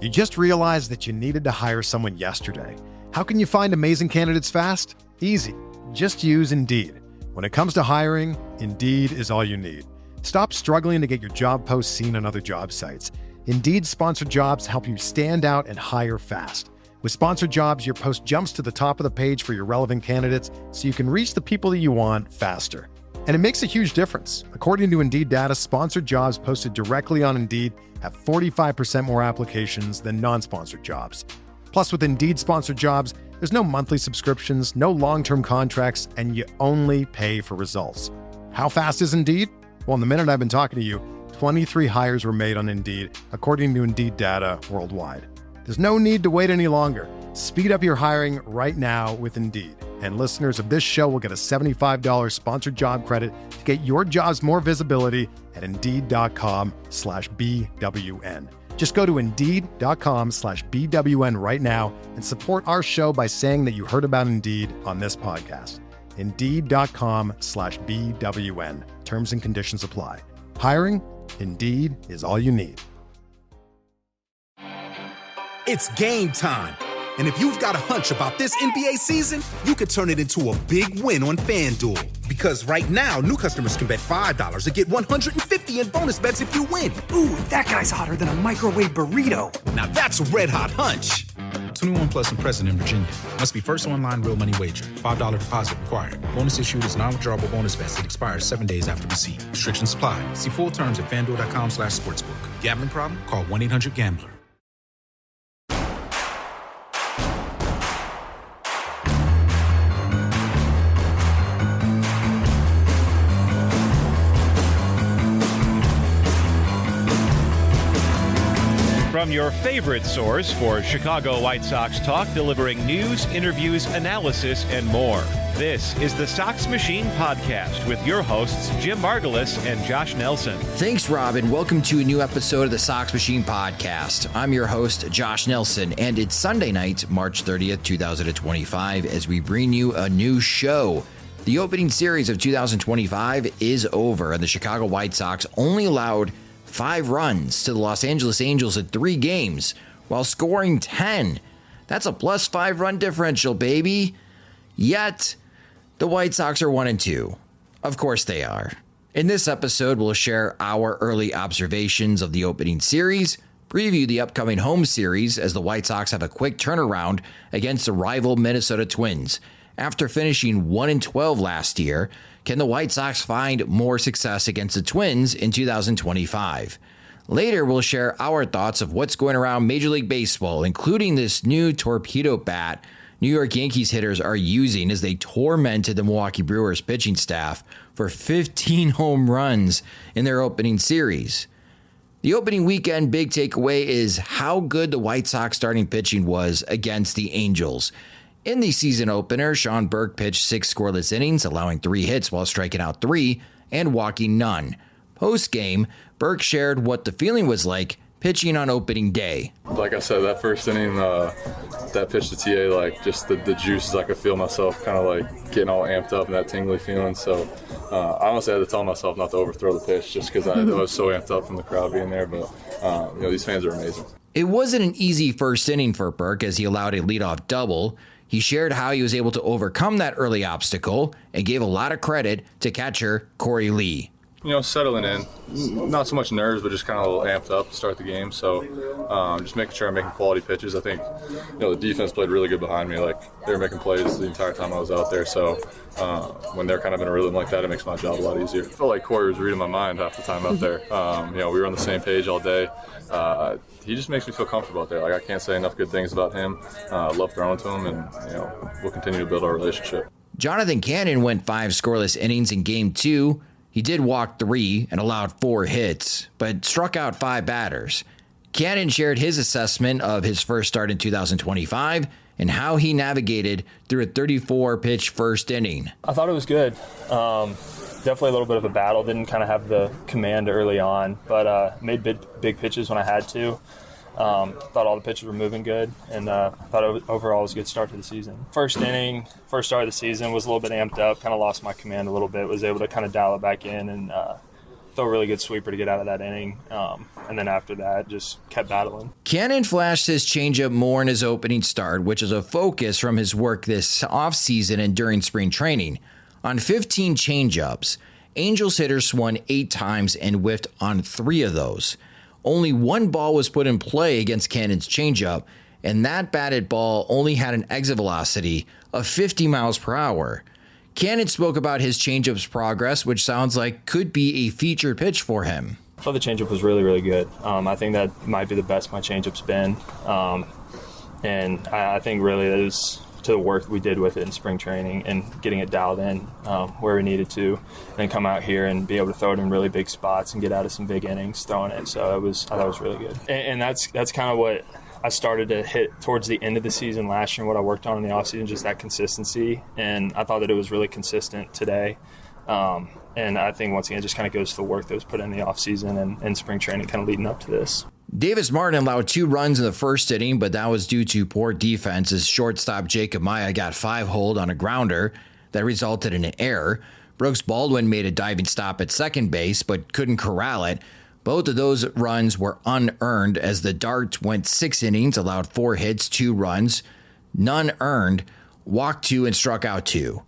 You just realized that you needed to hire someone yesterday. How can you find amazing candidates fast? Easy. Just use Indeed. When it comes to hiring, Indeed is all you need. Stop struggling to get your job posts seen on other job sites. Indeed-sponsored jobs help you stand out and hire fast. With sponsored jobs, your post jumps to the top of the page for your relevant candidates so you can reach the people that you want faster. And it makes a huge difference. According to Indeed data, sponsored jobs posted directly on Indeed have 45% more applications than non-sponsored jobs. Plus, with Indeed-sponsored jobs, there's no monthly subscriptions, no long-term contracts, and you only pay for results. How fast is Indeed? Well, in the minute I've been talking to you, 23 hires were made on Indeed, according to Indeed data worldwide. There's no need to wait any longer. Speed up your hiring right now with Indeed. And listeners of this show will get a $75 sponsored job credit to get your jobs more visibility at Indeed.com/BWN. Just go to Indeed.com/BWN right now and support our show by saying that you heard about Indeed on this podcast. Indeed.com/BWN. Terms and conditions apply. Hiring? Indeed is all you need. It's game time. And if you've got a hunch about this NBA season, you could turn it into a big win on FanDuel. Because right now, new customers can bet $5 to get $150 in bonus bets if you win. Ooh, that guy's hotter than a microwave burrito. Now that's a red-hot hunch. 21 plus and present in Virginia. Must be first online real money wager. $5 deposit required. Bonus issued is non-withdrawable bonus vest that expires 7 days after receipt. Restrictions apply. See full terms at FanDuel.com/sportsbook. Gambling problem? Call 1-800-GAMBLER. From your favorite source for Chicago White Sox talk, delivering news, interviews, analysis, and more. This is the Sox Machine podcast with your hosts, Jim Margulis and Josh Nelson. Thanks, Rob, and welcome to a new episode of the Sox Machine podcast. I'm your host, Josh Nelson, and it's Sunday night, March 30th, 2025, as we bring you a new show. The opening series of 2025 is over, and the Chicago White Sox only allowed 5 runs to the Los Angeles Angels in 3 games, while scoring 10. That's a plus 5 run differential, baby. Yet, the White Sox are 1-2. Of course they are. In this episode, we'll share our early observations of the opening series, preview the upcoming home series as the White Sox have a quick turnaround against the rival Minnesota Twins. After finishing 1-12 last year, can the White Sox find more success against the Twins in 2025? Later, we'll share our thoughts of what's going around Major League Baseball, including this new torpedo bat New York Yankees hitters are using as they tormented the Milwaukee Brewers pitching staff for 15 home runs in their opening series. The opening weekend big takeaway is how good the White Sox starting pitching was against the Angels. In the season opener, Sean Burke pitched 6 scoreless innings, allowing 3 hits while striking out 3 and walking none. Post-game, Burke shared what the feeling was like pitching on opening day. Like I said, that first inning, that pitch to TA, like just the juices, I could feel myself kind of like getting all amped up and that tingly feeling. So I honestly had to tell myself not to overthrow the pitch just because I was so amped up from the crowd being there. But these fans are amazing. It wasn't an easy first inning for Burke as he allowed a leadoff double. He shared how he was able to overcome that early obstacle and gave a lot of credit to catcher Corey Lee. Settling in, not so much nerves, but just kind of a little amped up to start the game. So just making sure I'm making quality pitches. I think, the defense played really good behind me. Like, they were making plays the entire time I was out there. So when they're kind of in a rhythm like that, it makes my job a lot easier. I felt like Corey was reading my mind half the time out there. We were on the same page all day. He just makes me feel comfortable out there. Like, I can't say enough good things about him. I love throwing to him, and, we'll continue to build our relationship. Jonathan Cannon went 5 scoreless innings in Game 2. He did walk 3 and allowed 4 hits, but struck out 5 batters. Cannon shared his assessment of his first start in 2025 and how he navigated through a 34-pitch first inning. I thought it was good. Definitely a little bit of a battle. Didn't kind of have the command early on, but made big pitches when I had to. Thought all the pitches were moving good, and thought overall it was a good start to the season. First inning, first start of the season, was a little bit amped up, kind of lost my command a little bit, was able to kind of dial it back in and throw a really good sweeper to get out of that inning. And then after that, just kept battling. Cannon flashed his changeup more in his opening start, which is a focus from his work this offseason and during spring training. On 15 changeups, Angels hitters swung 8 times and whiffed on 3 of those. Only 1 ball was put in play against Cannon's changeup, and that batted ball only had an exit velocity of 50 miles per hour. Cannon spoke about his changeup's progress, which sounds like could be a featured pitch for him. I thought the changeup was really, really good. I think that might be the best my changeup's been. And I think really that is to the work we did with it in spring training and getting it dialed in where we needed to, and then come out here and be able to throw it in really big spots and get out of some big innings throwing it. So I thought it was really good. And that's kind of what I started to hit towards the end of the season last year and what I worked on in the offseason, just that consistency. And I thought that it was really consistent today. And I think, once again, it just kind of goes to the work that was put in the offseason and spring training kind of leading up to this. Davis Martin allowed 2 runs in the first inning, but that was due to poor defense as shortstop Jacob Maya got 5 hold on a grounder that resulted in an error. Brooks Baldwin made a diving stop at second base, but couldn't corral it. Both of those runs were unearned as the Darts went 6 innings, allowed 4 hits, 2 runs, none earned, walked 2 and struck out 2.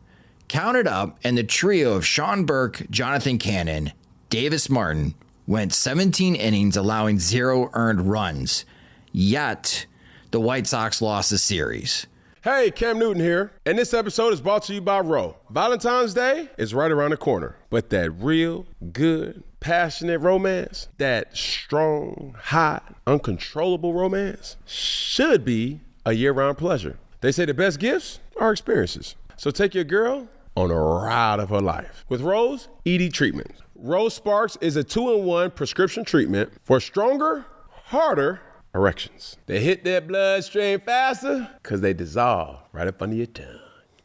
Counted up, and the trio of Sean Burke, Jonathan Cannon, Davis Martin went 17 innings, allowing 0 earned runs. Yet, the White Sox lost the series. Hey, Cam Newton here, and this episode is brought to you by Roe. Valentine's Day is right around the corner, but that real, good, passionate romance, that strong, hot, uncontrollable romance should be a year-round pleasure. They say the best gifts are experiences. So take your girl on a ride of her life with Rose ED treatment. Rose Sparks is a 2-in-1 prescription treatment for stronger, harder erections. They hit that bloodstream faster because they dissolve right up under your tongue.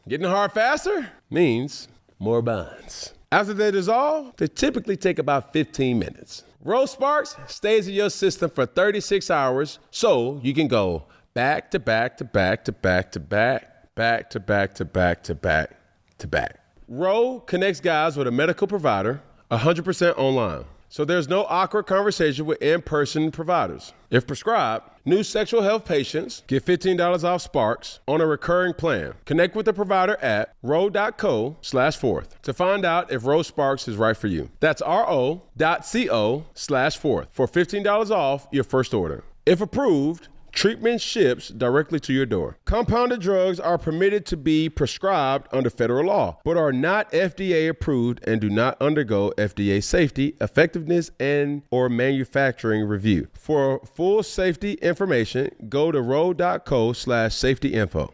Getting hard faster means more buns. After they dissolve, they typically take about 15 minutes. Rose Sparks stays in your system for 36 hours, so you can go back to back to back to back to back, back to back to back to back to back. Roe connects guys with a medical provider 100% online, so there's no awkward conversation with in-person providers. If prescribed, new sexual health patients get $15 off Sparks on a recurring plan. Connect with the provider at ro.co/fourth to find out if Roe Sparks is right for you. That's ro.co/fourth for $15 off your first order. If approved, treatment ships directly to your door. Compounded drugs are permitted to be prescribed under federal law, but are not FDA approved and do not undergo FDA safety, effectiveness, and or manufacturing review. For full safety information, go to ro.co/safety info.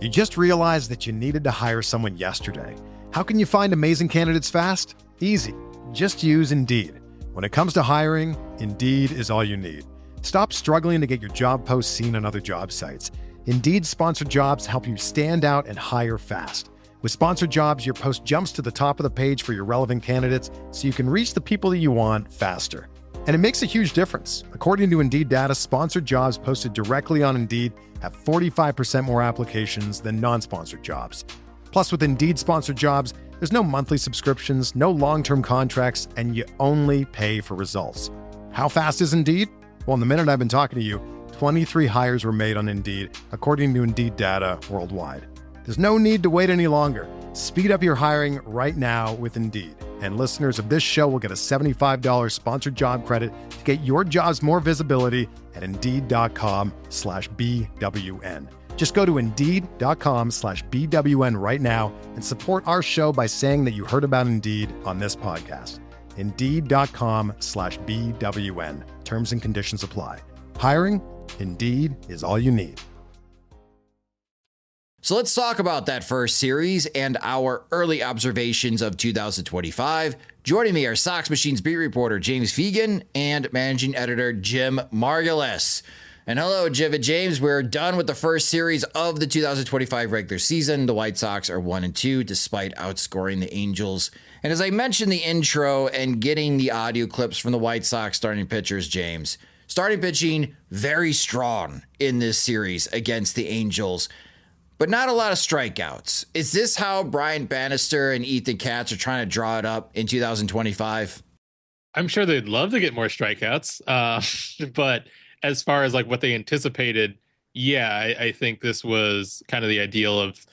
You just realized that you needed to hire someone yesterday. How can you find amazing candidates fast? Easy. Just use Indeed. When it comes to hiring, Indeed is all you need. Stop struggling to get your job posts seen on other job sites. Indeed sponsored jobs help you stand out and hire fast. With sponsored jobs, your post jumps to the top of the page for your relevant candidates so you can reach the people that you want faster. And it makes a huge difference. According to Indeed data, sponsored jobs posted directly on Indeed have 45% more applications than non-sponsored jobs. Plus, with Indeed sponsored jobs, there's no monthly subscriptions, no long-term contracts, and you only pay for results. How fast is Indeed? Well, in the minute I've been talking to you, 23 hires were made on Indeed, according to Indeed data worldwide. There's no need to wait any longer. Speed up your hiring right now with Indeed. And listeners of this show will get a $75 sponsored job credit to get your jobs more visibility at Indeed.com/BWN. Just go to Indeed.com/BWN right now and support our show by saying that you heard about Indeed on this podcast. Indeed.com/BWN. Terms and conditions apply. Hiring? Indeed is all you need. So let's talk about that first series and our early observations of 2025. Joining me are Sox Machine's beat reporter James Fegan and managing editor Jim Margulis. And hello, Jim and James. We're done with the first series of the 2025 regular season. The White Sox are 1-2 despite outscoring the Angels. And as I mentioned the intro and getting the audio clips from the White Sox starting pitchers, James, starting pitching very strong in this series against the Angels, but not a lot of strikeouts. Is this how Brian Bannister and Ethan Katz are trying to draw it up in 2025? I'm sure they'd love to get more strikeouts. But as far as like what they anticipated, yeah, I think this was kind of the ideal of,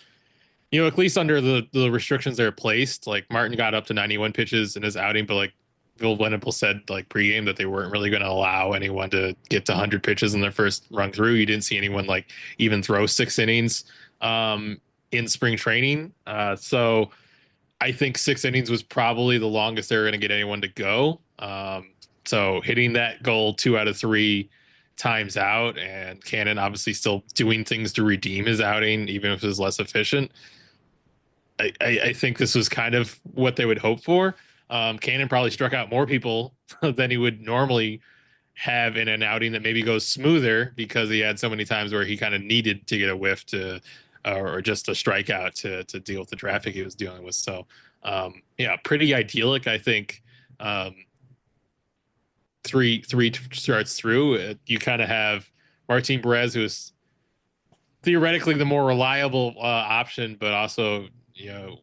at least under the restrictions that are placed. Like Martin got up to 91 pitches in his outing, but like Bill Venable said like pregame that they weren't really going to allow anyone to get to 100 pitches in their first run through. You didn't see anyone like even throw 6 innings in spring training. So I think 6 innings was probably the longest they were going to get anyone to go. So hitting that goal 2 out of 3 times out, and Cannon obviously still doing things to redeem his outing, even if it was less efficient. I think this was kind of what they would hope for. Cannon probably struck out more people than he would normally have in an outing that maybe goes smoother, because he had so many times where he kind of needed to get a whiff to, or just a strikeout to deal with the traffic he was dealing with. So, yeah, pretty idyllic, I think. Three starts through, you kind of have Martin Perez, who's theoretically the more reliable option, but also,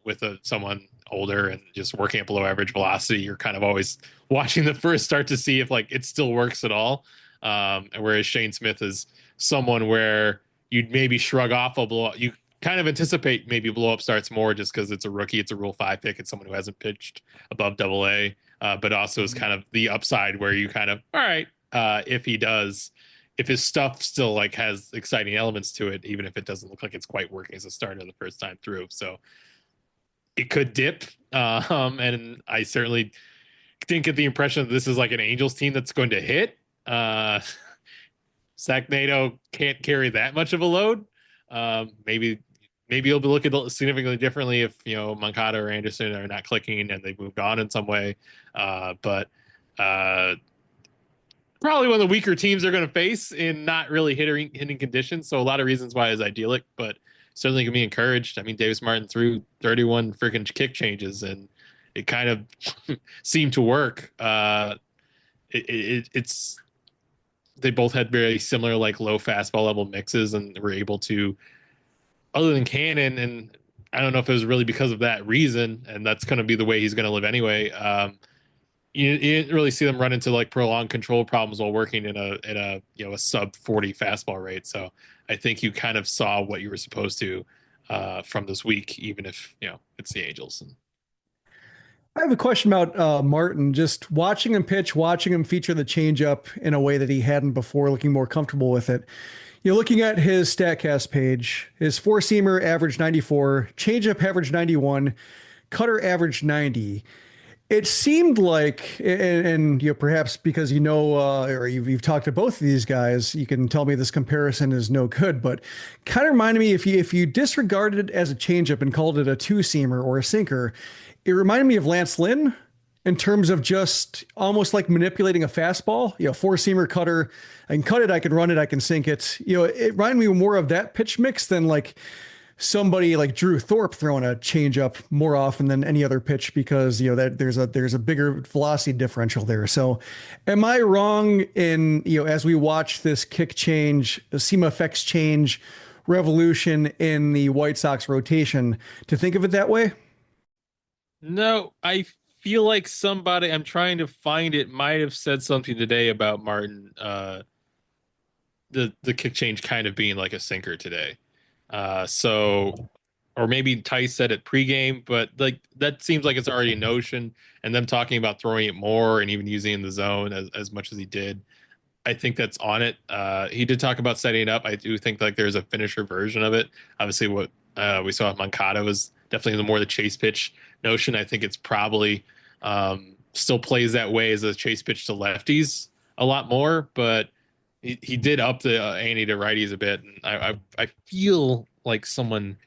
with someone older and just working at below average velocity, you're kind of always watching the first start to see if like it still works at all. And whereas Shane Smith is someone where you'd maybe shrug off a blow. You kind of anticipate maybe blow up starts more just because it's a rookie, it's a Rule 5 pick, it's someone who hasn't pitched above AA, but also is kind of the upside where you kind of, all right, if his stuff still like has exciting elements to it, even if it doesn't look like it's quite working as a starter the first time through. So it could dip. And I certainly didn't get the impression that this is like an Angels team that's going to hit. Zach Nato can't carry that much of a load. Maybe you'll be looking significantly differently if, Moncada or Anderson are not clicking and they've moved on in some way. But probably one of the weaker teams they're going to face in not really hitting conditions. So a lot of reasons why it's idyllic, but certainly can be encouraged. I mean, Davis Martin threw 31 freaking kick changes and it kind of seemed to work. It's they both had very similar like low fastball level mixes and were able to, other than Cannon, and I don't know if it was really because of that reason, and that's going to be the way he's going to live anyway. You didn't really see them run into like prolonged control problems while working in a sub 40 fastball rate. So I think you kind of saw what you were supposed to from this week, even if it's the Angels. I have a question about Martin. Just watching him pitch, watching him feature the changeup in a way that he hadn't before, looking more comfortable with it. You're looking at his StatCast page. His four-seamer averaged 94, changeup averaged 91, cutter averaged 90. It seemed like, and perhaps because or you've talked to both of these guys, you can tell me this comparison is no good, but kind of reminded me, if you disregarded it as a changeup and called it a two-seamer or a sinker, it reminded me of Lance Lynn in terms of just almost like manipulating a fastball. Four-seamer cutter, I can cut it, I can run it, I can sink it. It reminded me more of that pitch mix than like somebody like Drew Thorpe throwing a changeup more often than any other pitch, because that there's a bigger velocity differential there. So am I wrong in, as we watch this kick change, the seam effects change revolution in the White Sox rotation, to think of it that way? No, I feel like somebody, I'm trying to find it, might have said something today about Martin, the kick change kind of being like a sinker today. Or maybe Tice said it pregame, but like that seems like it's already a notion, and them talking about throwing it more and even using it in the zone as much as he did. I think that's on it. He did talk about setting it up. I do think like there's a finisher version of it. Obviously what we saw at Moncada was definitely the chase pitch notion. I think it's probably still plays that way as a chase pitch to lefties a lot more, but he did up the ante to righties a bit. And I feel like someone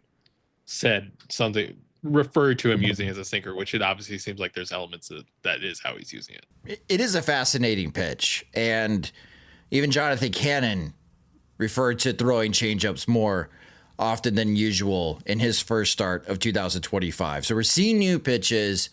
said something, referred to him using it as a sinker, which it obviously seems like there's elements of that is how he's using it. It is a fascinating pitch. And even Jonathan Cannon referred to throwing changeups more often than usual in his first start of 2025. So we're seeing new pitches.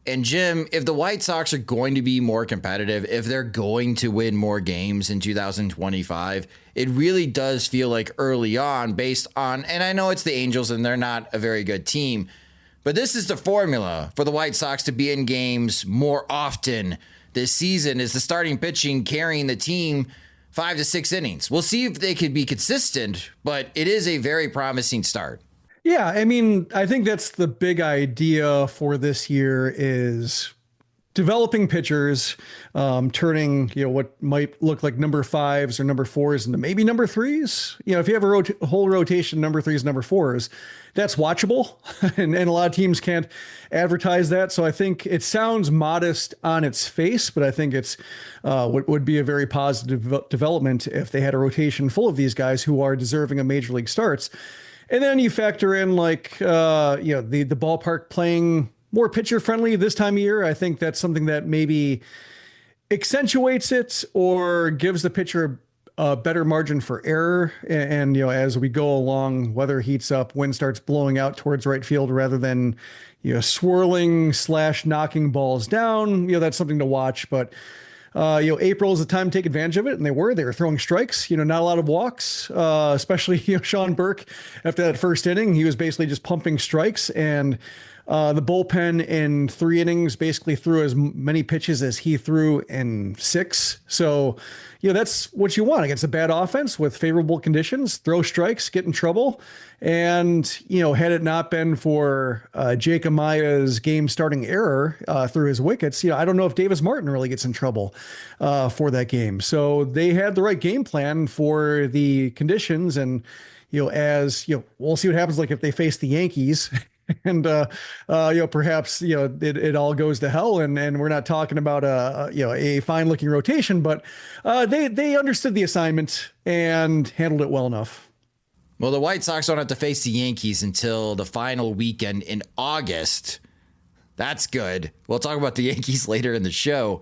And Jim, if the White Sox are going to be more competitive, if they're going to win more games in 2025, it really does feel like early on, based on, and I know it's the Angels and they're not a very good team, but this is the formula for the White Sox to be in games more often this season is the starting pitching carrying the team 5 to 6 innings. We'll see if they could be consistent, but it is a very promising start. Yeah, I mean, I think that's the big idea for this year is developing pitchers, turning, what might look like number 5s or number 4s into maybe number 3s. If you have a whole rotation, number 3s, number 4s, that's watchable. and a lot of teams can't advertise that. So I think it sounds modest on its face, but I think it's would be a very positive development if they had a rotation full of these guys who are deserving of major league starts. And then you factor in the ballpark playing more pitcher friendly this time of year. I think that's something that maybe accentuates it or gives the pitcher a better margin for error. And as we go along, weather heats up, wind starts blowing out towards right field rather than, swirling / knocking balls down. That's something to watch. But April is the time to take advantage of it, and they were throwing strikes. Not a lot of walks, especially Sean Burke. After that first inning, he was basically just pumping strikes, and the bullpen in 3 innings basically threw as many pitches as he threw in 6. So, that's what you want against a bad offense with favorable conditions. Throw strikes, get in trouble. And, had it not been for Jake Amaya's game-starting error through his wickets, I don't know if Davis Martin really gets in trouble for that game. So they had the right game plan for the conditions. And, we'll see what happens like if they face the Yankees. And perhaps it all goes to hell, and we're not talking about a fine looking rotation, but they understood the assignment and handled it well enough. Well, the White Sox don't have to face the Yankees until the final weekend in August. That's good. We'll talk about the Yankees later in the show.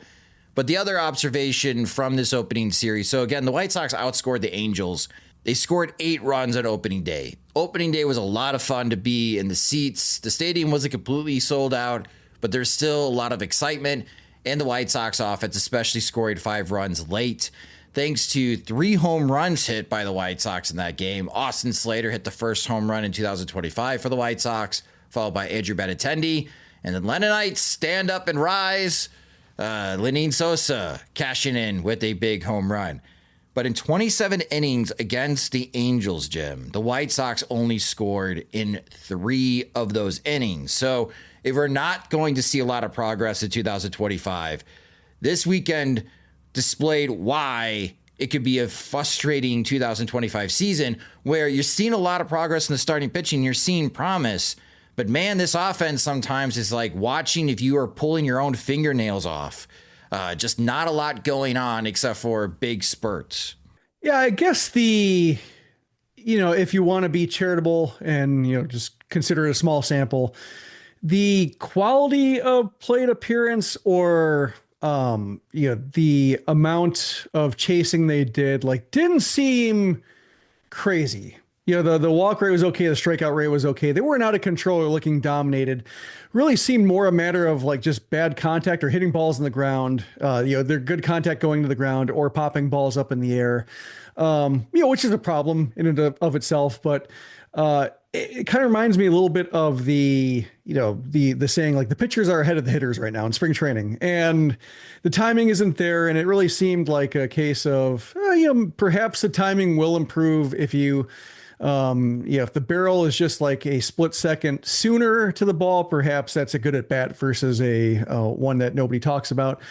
But the other observation from this opening series, so again, the White Sox outscored the Angels. They scored 8 runs on opening day. Opening day was a lot of fun to be in the seats. The stadium wasn't completely sold out, but there's still a lot of excitement. And the White Sox offense especially scored 5 runs late, thanks to 3 home runs hit by the White Sox in that game. Austin Slater hit the first home run in 2025 for the White Sox, followed by Andrew Benintendi. And then Lennonites stand up and rise. Lenyn Sosa cashing in with a big home run. But in 27 innings against the Angels, Jim, the White Sox only scored in 3 of those innings. So if we're not going to see a lot of progress in 2025, this weekend displayed why it could be a frustrating 2025 season where you're seeing a lot of progress in the starting pitching, you're seeing promise. But man, this offense sometimes is like watching if you are pulling your own fingernails off. Just not a lot going on except for big spurts. Yeah, I guess if you want to be charitable and, just consider it a small sample, the quality of plate appearance or, the amount of chasing they did, didn't seem crazy. The walk rate was okay. The strikeout rate was okay. They weren't out of control or looking dominated. Really seemed more a matter of just bad contact or hitting balls in the ground. They're good contact going to the ground or popping balls up in the air, which is a problem in and of itself. But it kind of reminds me a little bit of the saying, the pitchers are ahead of the hitters right now in spring training, and the timing isn't there. And it really seemed like a case of, perhaps the timing will improve if if the barrel is just a split second sooner to the ball, perhaps that's a good at bat versus a one that nobody talks about.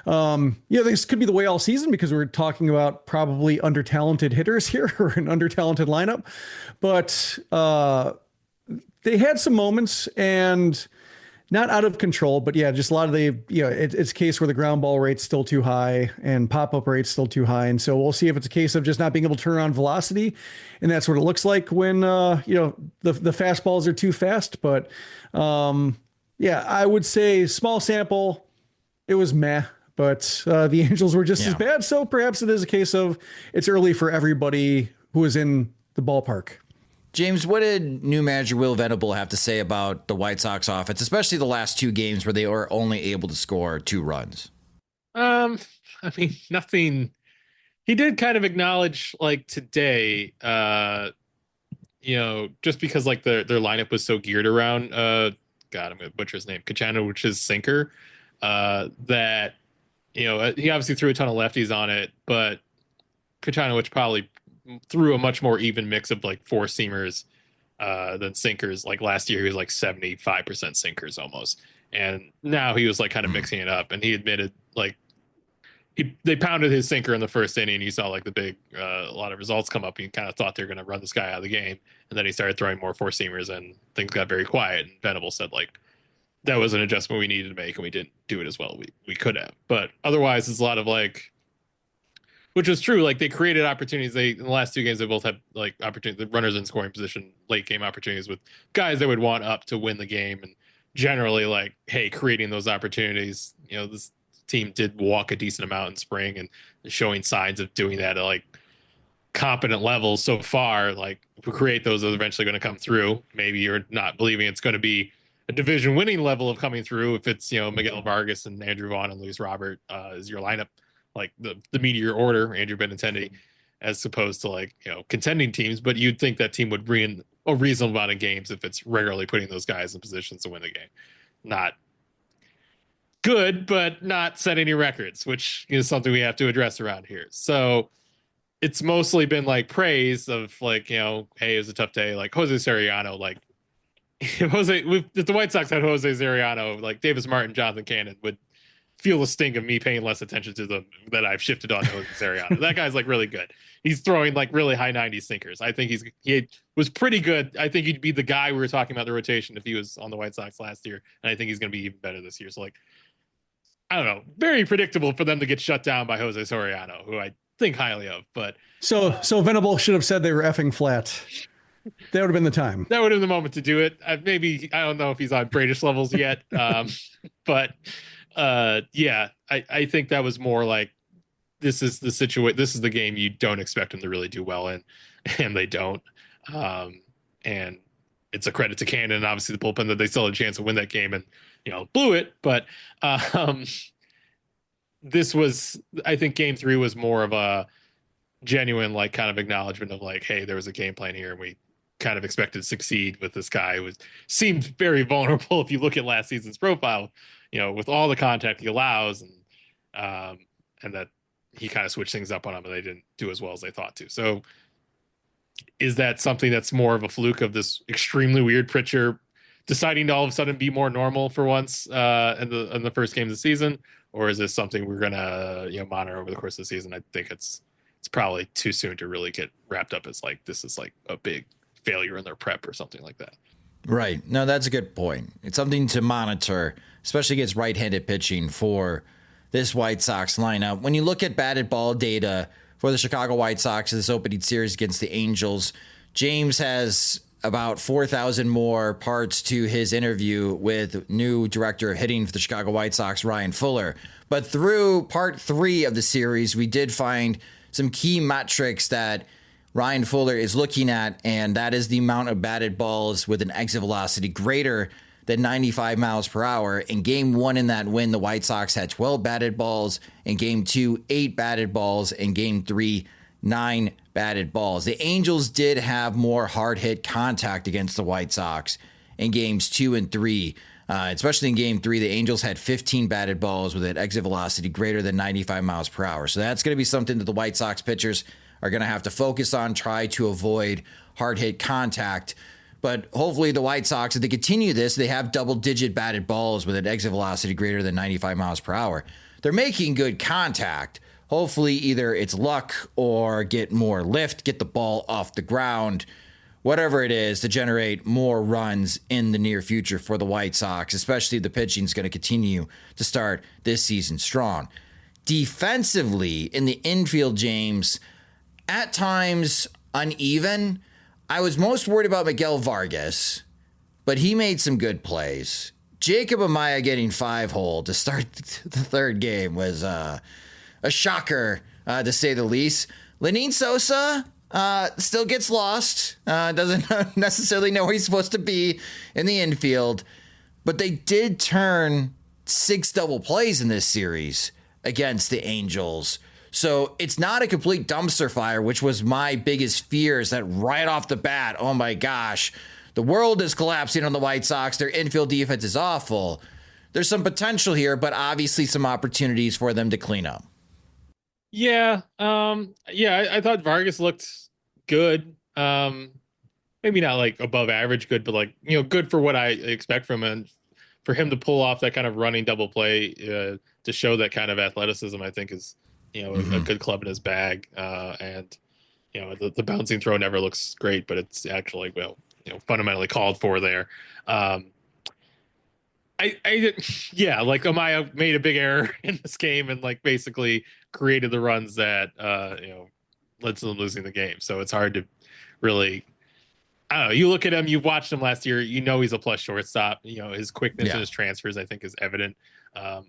This could be the way all season because we're talking about probably under-talented hitters here or an under-talented lineup, but they had some moments and not out of control, but just a lot of it's a case where the ground ball rate's still too high and pop-up rate's still too high. And so we'll see if it's a case of just not being able to turn on velocity. And that's what it looks like when, the fastballs are too fast. But I would say small sample, it was meh, but the Angels were just as bad. So perhaps it is a case of it's early for everybody who is in the ballpark. James, what did new manager Will Venable have to say about the White Sox offense, especially the last 2 games where they were only able to score 2 runs? Nothing. He did kind of acknowledge today, just because their lineup was so geared around, I'm going to butcher his name, Cachano, which is sinker, that He obviously threw a ton of lefties on it, but Kachanovic probably threw a much more even mix of like four seamers than sinkers. Like last year, he was like 75% sinkers almost. And now he was like kind of mixing it up. And he admitted like they pounded his sinker in the first inning. And you saw like the big, a lot of results come up. And you kind of thought they were going to run this guy out of the game. And then he started throwing more four seamers and things got very quiet. And Venable said like, that was an adjustment we needed to make and we didn't do it as well. We could have, but otherwise it's a lot of like, which was true. Like they created opportunities. In the last two games, they both had like opportunities, the runners in scoring position, late game opportunities with guys they would want up to win the game. And generally like, hey, creating those opportunities, this team did walk a decent amount in spring and showing signs of doing that at like competent levels so far. Like if we create those are eventually going to come through. Maybe you're not believing it's going to be a division winning level of coming through. If it's, Miguel Vargas and Andrew Vaughn and Luis Robert is your lineup, like the meteor order, Andrew Benintendi, as opposed to like, contending teams, but you'd think that team would win a reasonable amount of games if it's regularly putting those guys in positions to win the game. Not good, but not set any records, which is something we have to address around here. So it's mostly been like praise of like, hey, it was a tough day. Like Jose Soriano, like if the White Sox had Jose Soriano, like Davis Martin, Jonathan Cannon would feel the sting of me paying less attention to them that I've shifted on Jose Soriano. That guy's like really good. He's throwing like really high 90s sinkers. I think he was pretty good. I think he'd be the guy we were talking about the rotation if he was on the White Sox last year. And I think he's going to be even better this year. So like, I don't know, very predictable for them to get shut down by Jose Soriano, who I think highly of. But so Venable should have said they were effing flat. That would have been the time. That would have been the moment to do it. Maybe, I don't know if he's on Bradish levels yet. But yeah, I think that was more like, this is the situation. This is the game you don't expect him to really do well in, and they don't. And it's a credit to Cannon and obviously the bullpen that they still had a chance to win that game and, blew it. But this was, I think game 3 was more of a genuine, like kind of acknowledgement of like, hey, there was a game plan here and we kind of expected to succeed with this guy who seemed very vulnerable. If you look at last season's profile, with all the contact he allows and that he kind of switched things up on them and they didn't do as well as they thought to. So is that something that's more of a fluke of this extremely weird pitcher deciding to all of a sudden be more normal for once in the first game of the season? Or is this something we're going to monitor over the course of the season? I think it's probably too soon to really get wrapped up as like, this is like a big failure in their prep or something like that. Right. No, that's a good point. It's something to monitor, especially against right-handed pitching for this White Sox lineup. When you look at batted ball data for the Chicago White Sox in this opening series against the Angels, James has about 4,000 more parts to his interview with new director of hitting for the Chicago White Sox, Ryan Fuller. But through part 3 of the series, we did find some key metrics that Ryan Fuller is looking at, and that is the amount of batted balls with an exit velocity greater than 95 miles per hour. In game 1 in that win, the White Sox had 12 batted balls. In game 2, 8 batted balls. In game 3, 9 batted balls. The Angels did have more hard hit contact against the White Sox in games 2 and 3. Especially in game 3, the Angels had 15 batted balls with an exit velocity greater than 95 miles per hour. So that's going to be something that the White Sox pitchers are going to have to focus on, try to avoid hard hit contact. But hopefully the White Sox, if they continue this, they have double-digit batted balls with an exit velocity greater than 95 miles per hour. They're making good contact. Hopefully either it's luck or get more lift, get the ball off the ground, whatever it is to generate more runs in the near future for the White Sox, especially if the pitching is going to continue to start this season strong. Defensively, in the infield, James, at times uneven. I was most worried about Miguel Vargas, but he made some good plays. Jacob Amaya getting 5-hole to start the third game was a shocker, to say the least. Lenin Sosa still gets lost, doesn't necessarily know where he's supposed to be in the infield, but they did turn 6 double plays in this series against the Angels. So it's not a complete dumpster fire, which was my biggest fear, is that right off the bat, oh my gosh, the world is collapsing on the White Sox. Their infield defense is awful. there's some potential here, but obviously some opportunities for them to clean up. Yeah. I thought Vargas looked good. Maybe not like above average good, but like, good for what I expect from him. And for him to pull off that kind of running double play to show that kind of athleticism, I think is, a good club in his bag. And the bouncing throw never looks great, but it's actually, fundamentally called for there. Like Amaya made a big error in this game and like basically created the runs that led to them losing the game. So it's hard to really, I don't know. You look at him, you've watched him last year, he's a plus shortstop. His quickness and his transfers, I think, is evident.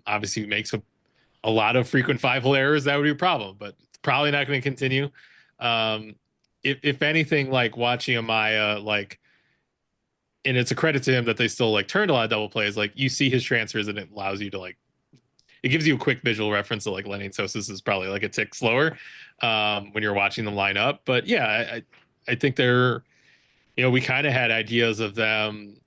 Obviously, he makes a lot of frequent 5-hole errors. That would be a problem, but it's probably not going to continue. If anything, like watching Amaya, like, and it's a credit to him that they still like turned a lot of double plays. Like you see his transfers and it allows you to like, it gives you a quick visual reference to like Lenny Sosa's is probably like a tick slower when you're watching them line up. But yeah, I think they're, we kind of had ideas of them,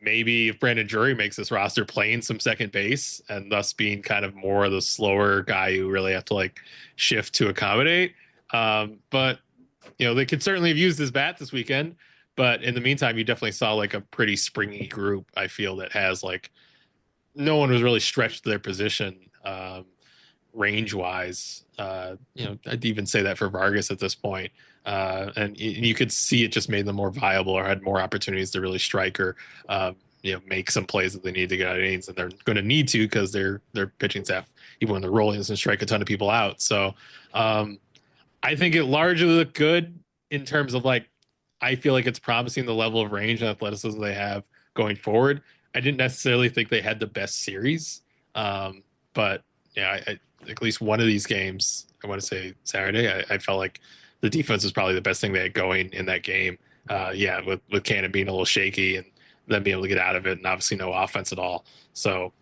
maybe if Brandon Drury makes this roster playing some second base and thus being kind of more of the slower guy you really have to like shift to accommodate. But they could certainly have used his bat this weekend. But in the meantime, you definitely saw like a pretty springy group, I feel, that has like no one was really stretched to their position range wise. I'd even say that for Vargas at this point. And you could see it just made them more viable or had more opportunities to really strike or make some plays that they need to get out of innings, and they're going to need to because their pitching staff, even when they're rolling, doesn't strike a ton of people out. So I think it largely looked good in terms of like, I feel like it's promising the level of range and athleticism they have going forward. I didn't necessarily think they had the best series, but I at least one of these games, I want to say Saturday, I felt like the defense was probably the best thing they had going in that game. With Cannon being a little shaky and them being able to get out of it, and obviously no offense at all. So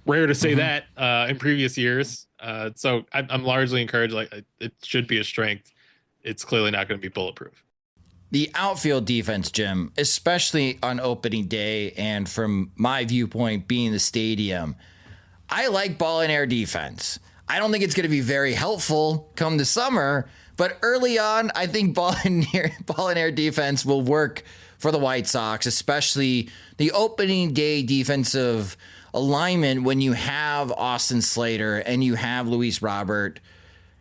rare to say that in previous years. So I'm largely encouraged. Like it should be a strength. It's clearly not going to be bulletproof. The outfield defense, Jim, especially on opening day, and from my viewpoint being the stadium, I like ball and air defense. I don't think it's going to be very helpful come the summer, but early on, I think ball and air defense will work for the White Sox, especially the opening day defensive alignment when you have Austin Slater and you have Luis Robert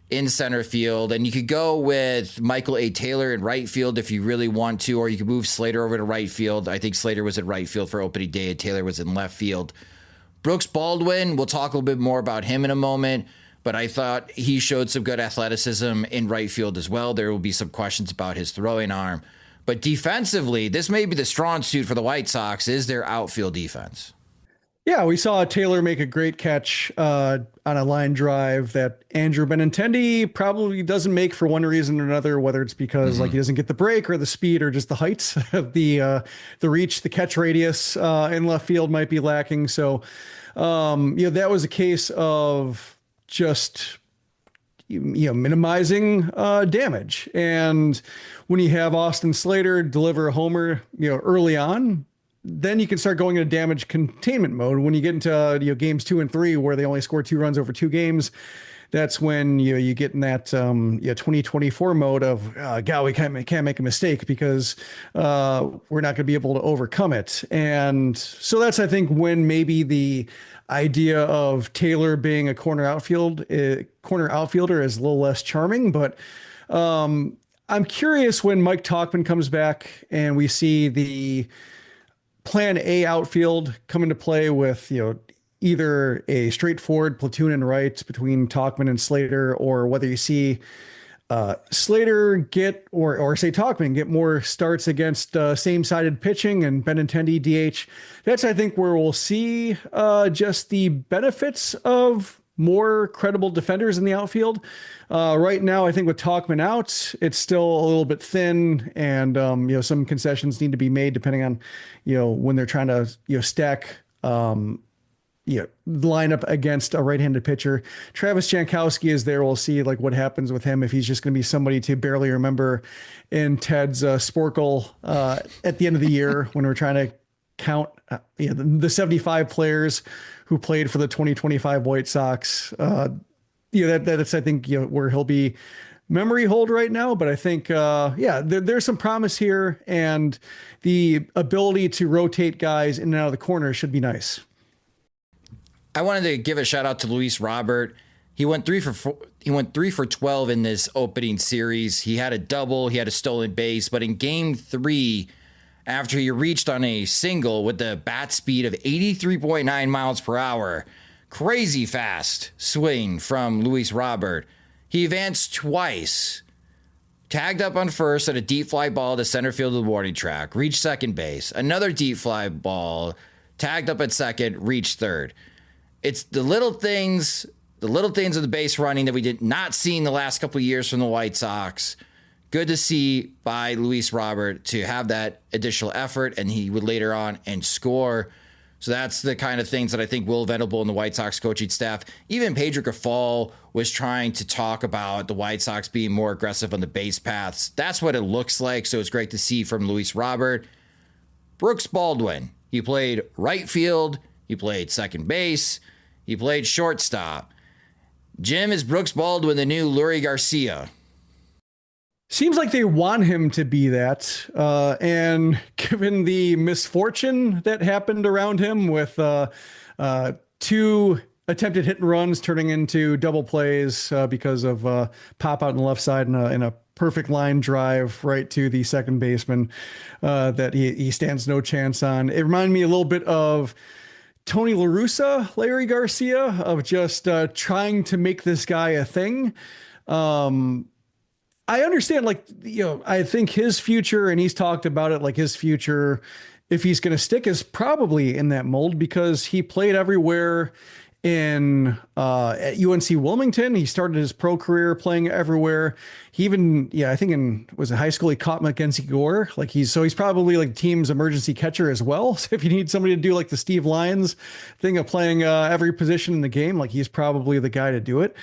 in center field, and you could go with Michael A. Taylor in right field if you really want to, or you could move Slater over to right field. I think Slater was at right field for opening day and Taylor was in left field. Brooks Baldwin, we'll talk a little bit more about him in a moment, but I thought he showed some good athleticism in right field as well. There will be some questions about his throwing arm. But defensively, this may be the strong suit for the White Sox, is their outfield defense. Yeah, we saw Taylor make a great catch on a line drive that Andrew Benintendi probably doesn't make for one reason or another, whether it's because like he doesn't get the break or the speed or just the height of the reach, the catch radius in left field might be lacking. So, that was a case of just minimizing damage. And when you have Austin Slater deliver a homer, early on, then you can start going into damage containment mode. When you get into games 2 and 3 where they only score 2 runs over 2 games, that's when you get in that 2024 mode of God, we can't make a mistake because we're not going to be able to overcome it. And so that's, I think, when maybe the idea of Taylor being a corner outfielder is a little less charming. But I'm curious when Mike Tauchman comes back and we see the Plan A outfield come into play with, either a straightforward platoon and right between Tauchman and Slater, or whether you see Slater get, or say Tauchman get more starts against same-sided pitching and Benintendi DH. That's, I think, where we'll see just the benefits of more credible defenders in the outfield. Right now, I think with Tauchman out, it's still a little bit thin, and some concessions need to be made depending on when they're trying to stack line up against a right-handed pitcher. Travis Jankowski is there. We'll see like what happens with him, if he's just going to be somebody to barely remember in Ted's Sporkle at the end of the year when we're trying to count the 75 players who played for the 2025 White Sox. That's, I think, where he'll be memory hold right now. But I think, there's some promise here, and the ability to rotate guys in and out of the corner should be nice. I wanted to give a shout out to Luis Robert. He went 3 for 12 in this opening series. He had a double, he had a stolen base, but in game 3, after he reached on a single with the bat speed of 83.9 miles per hour, crazy fast swing from Luis Robert, he advanced twice, tagged up on first at a deep fly ball to center field of the warning track, reached second base, another deep fly ball, tagged up at second, reached third. It's the little things of the base running that we did not see in the last couple of years from the White Sox. Good to see by Luis Robert to have that additional effort, and he would later on and score. So that's the kind of things that I think Will Venable and the White Sox coaching staff, even Pedro Grifol was trying to talk about the White Sox being more aggressive on the base paths. That's what it looks like. So it's great to see from Luis Robert. Brooks Baldwin, he played right field, he played second base, he played shortstop. Jim, is Brooks Baldwin the new Lurie Garcia? Seems like they want him to be that. And given the misfortune that happened around him with 2 attempted hit and runs turning into double plays because of pop out on the left side in a perfect line drive right to the second baseman that he stands no chance on. It reminded me a little bit of Tony La Russa, Larry Garcia, of just trying to make this guy a thing. I understand, I think his future, and he's talked about it, like his future, if he's going to stick, is probably in that mold because he played everywhere at UNC Wilmington. He started his pro career playing everywhere. He even, I think was it high school, he caught Mackenzie Gore. He's probably like team's emergency catcher as well. So if you need somebody to do like the Steve Lyons thing of playing every position in the game, he's probably the guy to do it.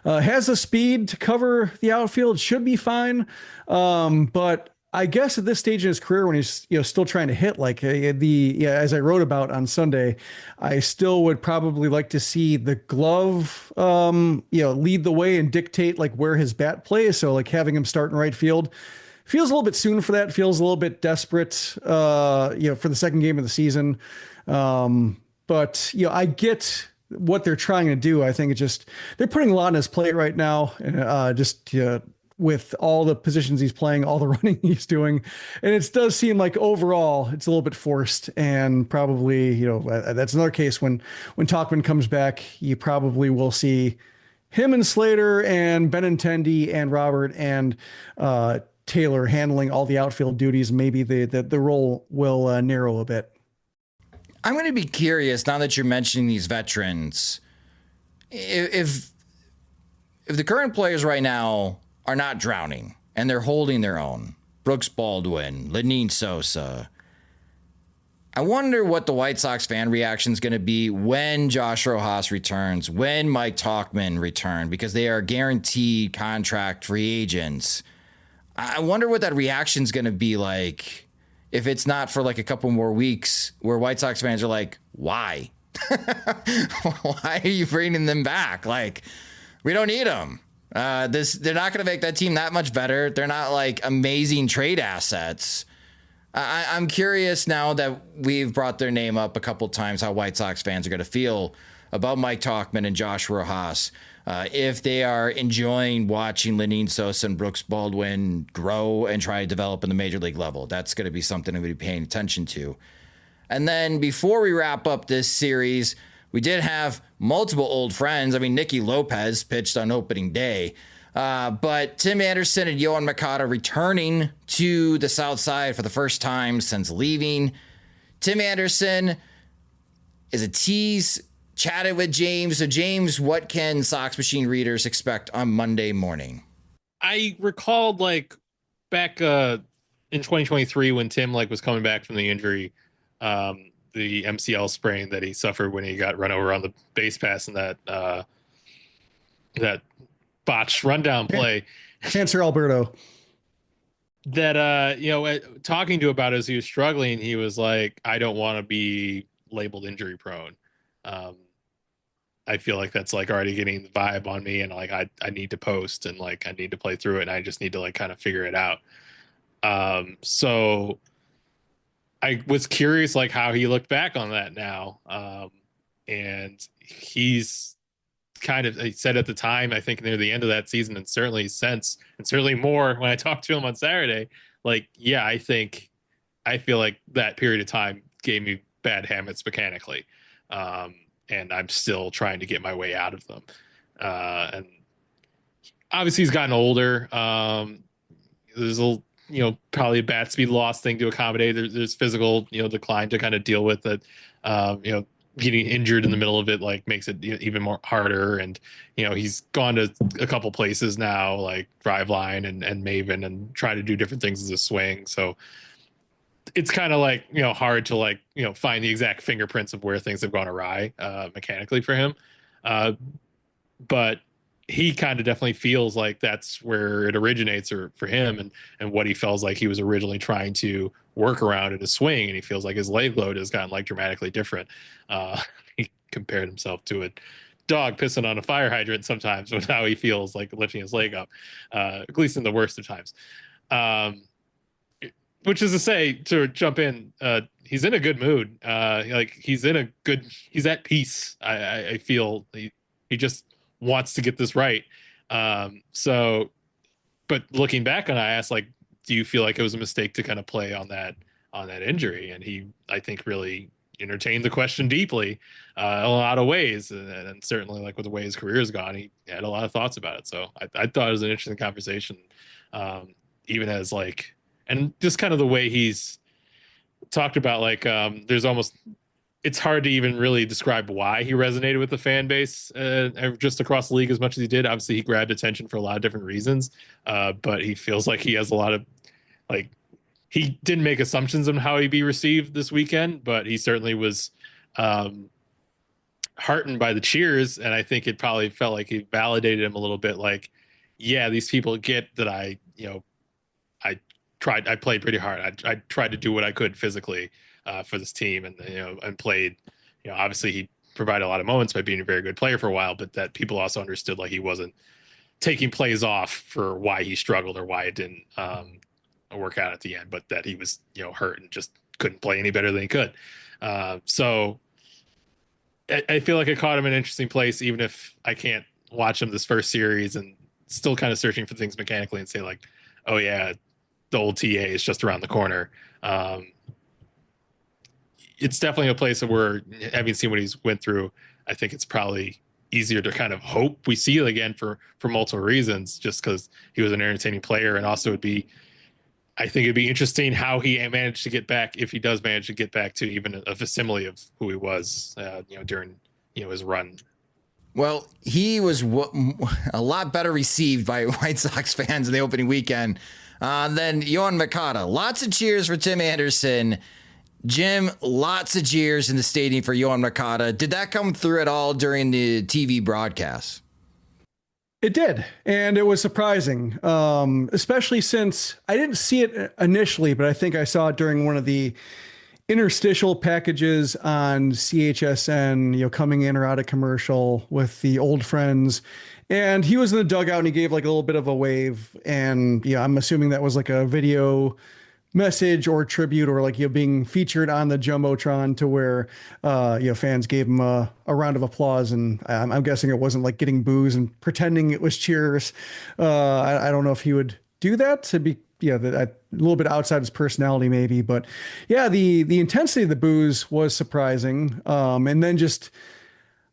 Has the speed to cover the outfield, should be fine. But I guess at this stage in his career, when he's still trying to hit, as I wrote about on Sunday, I still would probably like to see the glove, lead the way and dictate where his bat plays. So having him start in right field feels a little bit soon for that. Feels a little bit desperate, for the second game of the season. But I get what they're trying to do. I think they're putting a lot on his plate right now. With all the positions he's playing, all the running he's doing. And it does seem like overall it's a little bit forced, and probably, that's another case when Tauchman comes back, you probably will see him and Slater and Benintendi and Robert and Taylor handling all the outfield duties. Maybe the role will narrow a bit. I'm going to be curious now that you're mentioning these veterans. If the current players right now are not drowning and they're holding their own, Brooks Baldwin, Lenyn Sosa, I wonder what the White Sox fan reaction is going to be when Josh Rojas returns, when Mike Tauchman return, because they are guaranteed contract free agents. I wonder what that reaction is going to be like if it's not for a couple more weeks, where White Sox fans are like, why? Why are you bringing them back? We don't need them. They're not going to make that team that much better. They're not amazing trade assets. I'm curious now that we've brought their name up a couple times, how White Sox fans are going to feel about Mike Tauchman and Josh Rojas. If they are enjoying watching Lenyn Sosa and Brooks Baldwin grow and try to develop in the major league level, that's going to be something I'm going to be paying attention to. And then before we wrap up this series, we did have multiple old friends. Nicky Lopez pitched on opening day. But Tim Anderson and Yohan Moncada returning to the South Side for the first time since leaving. Tim Anderson is a tease, chatted with James. So, James, what can Sox Machine readers expect on Monday morning? I recalled back in 2023 when Tim was coming back from the injury, the MCL sprain that he suffered when he got run over on the base pass in that botched rundown play. Cancer Alberto. That talking to about as he was struggling, he was like, I don't want to be labeled injury prone. I feel like that's like already getting the vibe on me, and like I need to post, and like I need to play through it, and I just need to like kind of figure it out. So I was curious like how he looked back on that now. And he's kind of, he said at the time, I think near the end of that season, and certainly since, and certainly more when I talked to him on Saturday, like, yeah, I feel like that period of time gave me bad habits mechanically. And I'm still trying to get my way out of them. And obviously he's gotten older. There's a, probably a bat speed loss thing to accommodate. There's physical, decline to kind of deal with it. Getting injured in the middle of it like makes it even more harder. And he's gone to a couple places now, like Driveline and Maven, and try to do different things as a swing. So it's kind of like hard to like find the exact fingerprints of where things have gone awry mechanically for him. But he kind of definitely feels like that's where it originates, or for him, and what he feels like he was originally trying to work around in his swing. And he feels like his leg load has gotten like dramatically different. He compared himself to a dog pissing on a fire hydrant sometimes with how he feels like lifting his leg up, at least in the worst of times. Which is to say, to jump in, he's in a good mood. Like he's at peace. I feel he just wants to get this right. So, but looking back on it, I asked, like, do you feel like it was a mistake to kind of play on that injury? And he, I think, really entertained the question deeply, in a lot of ways. And certainly like with the way his career has gone, he had a lot of thoughts about it. So I thought it was an interesting conversation, even as like, and just kind of the way he's talked about, like, there's almost, it's hard to even really describe why he resonated with the fan base just across the league as much as he did. Obviously, he grabbed attention for a lot of different reasons, but he feels like he has a lot of, like, he didn't make assumptions on how he'd be received this weekend, but he certainly was heartened by the cheers, and I think it probably felt like he validated him a little bit. Like, yeah, these people get that I played pretty hard. I tried to do what I could physically for this team, and played, obviously he provided a lot of moments by being a very good player for a while, but that people also understood like he wasn't taking plays off for why he struggled or why it didn't work out at the end, but that he was, hurt and just couldn't play any better than he could. So I feel like I caught him in an interesting place, even if I can't watch him this first series, and still kind of searching for things mechanically and say like, oh yeah, the old TA is just around the corner. It's definitely a place where, having seen what he's went through, I think it's probably easier to kind of hope we see it again for multiple reasons, just because he was an entertaining player. And also I think it'd be interesting how he managed to get back, if he does manage to get back to even a facsimile of who he was, during, his run. Well, he was a lot better received by White Sox fans in the opening weekend than Yohan Moncada. Lots of cheers for Tim Anderson. Jim, lots of cheers in the stadium for Yohan Moncada. Did that come through at all during the TV broadcast? It did, and it was surprising, especially since I didn't see it initially, but I think I saw it during one of the interstitial packages on CHSN, coming in or out of commercial with the old friends. And he was in the dugout and he gave like a little bit of a wave. And I'm assuming that was like a video message or tribute, or like being featured on the Jumbotron, to where fans gave him a round of applause. And I'm guessing it wasn't like getting boos and pretending it was cheers. I don't know if he would do that, to be a little bit outside his personality maybe, but yeah, the intensity of the boos was surprising. And then just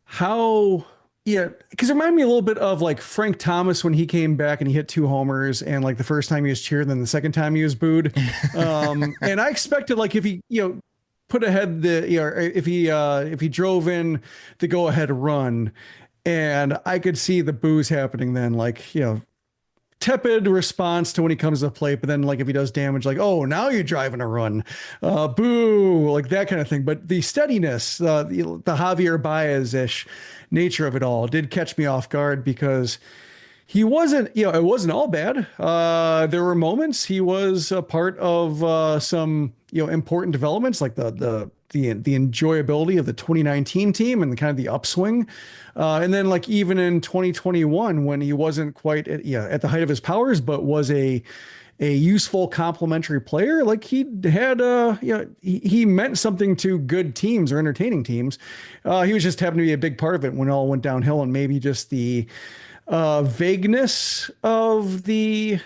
how, because it reminded me a little bit of like Frank Thomas when he came back and he hit 2 homers, and like the first time he was cheered, then the second time he was booed. And I expected, like, if he, put ahead if he drove in the go ahead run, and I could see the boos happening then, like, tepid response to when he comes to the plate, but then like if he does damage, like, oh, now you're driving a run, boo, like that kind of thing. But the steadiness, the Javier Baez-ish nature of it all did catch me off guard, because he wasn't, it wasn't all bad. There were moments he was a part of some, important developments, like the the enjoyability of the 2019 team and the kind of the upswing. And then like even in 2021, when he wasn't quite at the height of his powers, but was a useful complementary player, like he had, he meant something to good teams or entertaining teams. He was just happened to be a big part of it when it all went downhill, and maybe just the vagueness of the,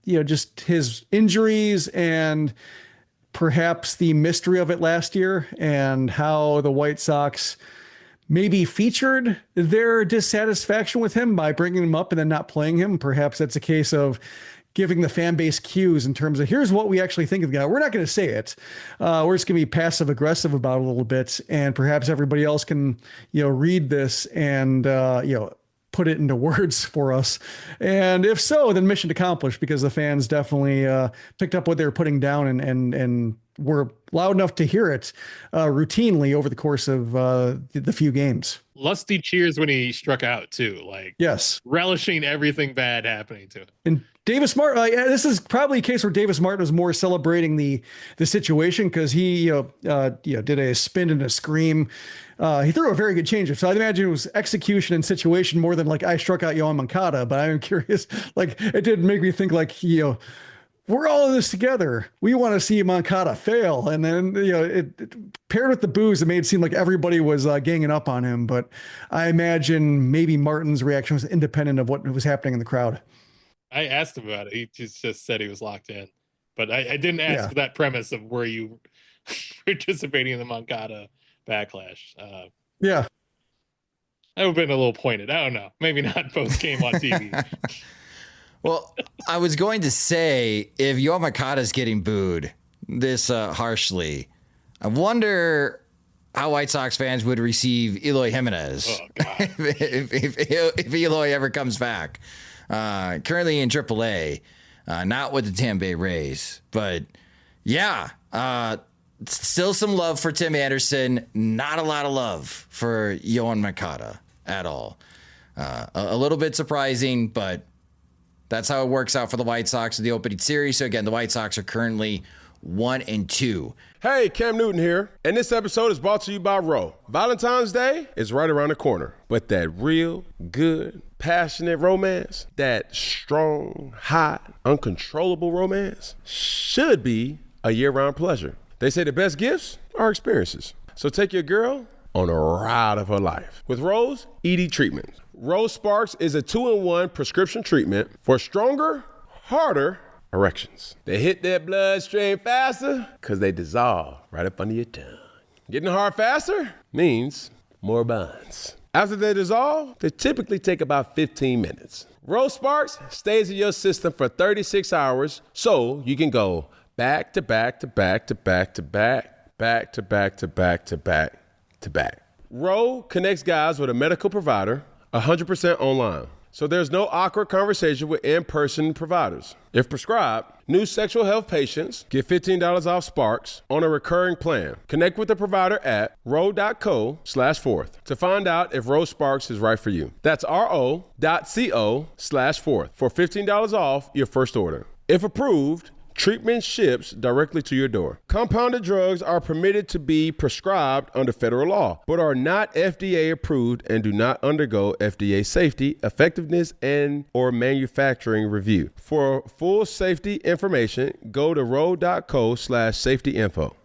just his injuries and perhaps the mystery of it last year and how the White Sox maybe featured their dissatisfaction with him by bringing him up and then not playing him. Perhaps that's a case of giving the fan base cues in terms of here's what we actually think of the guy. We're not going to say it. We're just going to be passive aggressive about it a little bit. And perhaps everybody else can, read this and, put it into words for us. And if so, then mission accomplished, because the fans definitely picked up what they were putting down and were loud enough to hear it routinely over the course of the few games. Lusty cheers when he struck out too, like yes, relishing everything bad happening to him. And Davis Martin, this is probably a case where Davis Martin was more celebrating the situation, because he did a spin and a scream. He threw a very good changeup, so I'd imagine it was execution and situation more than like I struck out Yoan Moncada. But I'm curious, like it did make me think like we're all in this together. We want to see Moncada fail. And then, it paired with the boos, it made it seem like everybody was ganging up on him. But I imagine maybe Martin's reaction was independent of what was happening in the crowd. I asked him about it. He just said he was locked in. But I didn't ask for that premise of were you participating in the Moncada backlash. Yeah. That would have been a little pointed. I don't know. Maybe not post game on TV. Well, I was going to say, if Yoan Moncada is getting booed this harshly, I wonder how White Sox fans would receive Eloy Jimenez if Eloy ever comes back. Currently in AAA, not with the Tampa Bay Rays. But yeah, still some love for Tim Anderson. Not a lot of love for Yoan Moncada at all. A little bit surprising, but that's how it works out for the White Sox in the opening series. So again, the White Sox are currently 1-2. Hey, Cam Newton here, and this episode is brought to you by Roe. Valentine's Day is right around the corner, but that real, good, passionate romance, that strong, hot, uncontrollable romance should be a year-round pleasure. They say the best gifts are experiences. So take your girl on a ride of her life with Roe's ED treatment. Rose Sparks is a 2-in-1 prescription treatment for stronger, harder erections. They hit that bloodstream faster because they dissolve right up under your tongue. Getting hard faster means more buns. After they dissolve, they typically take about 15 minutes. Rose Sparks stays in your system for 36 hours, so you can go back to back to back to back to back, back to back to back to back to back. Roe connects guys with a medical provider 100% online. So there's no awkward conversation with in-person providers. If prescribed, new sexual health patients get $15 off Sparks on a recurring plan. Connect with the provider at ro.co/fourth to find out if Roe Sparks is right for you. That's ro.co/fourth for $15 off your first order. If approved, treatment ships directly to your door. Compounded drugs are permitted to be prescribed under federal law, but are not FDA approved and do not undergo FDA safety, effectiveness, and or manufacturing review. For full safety information, go to ro.co/safety info.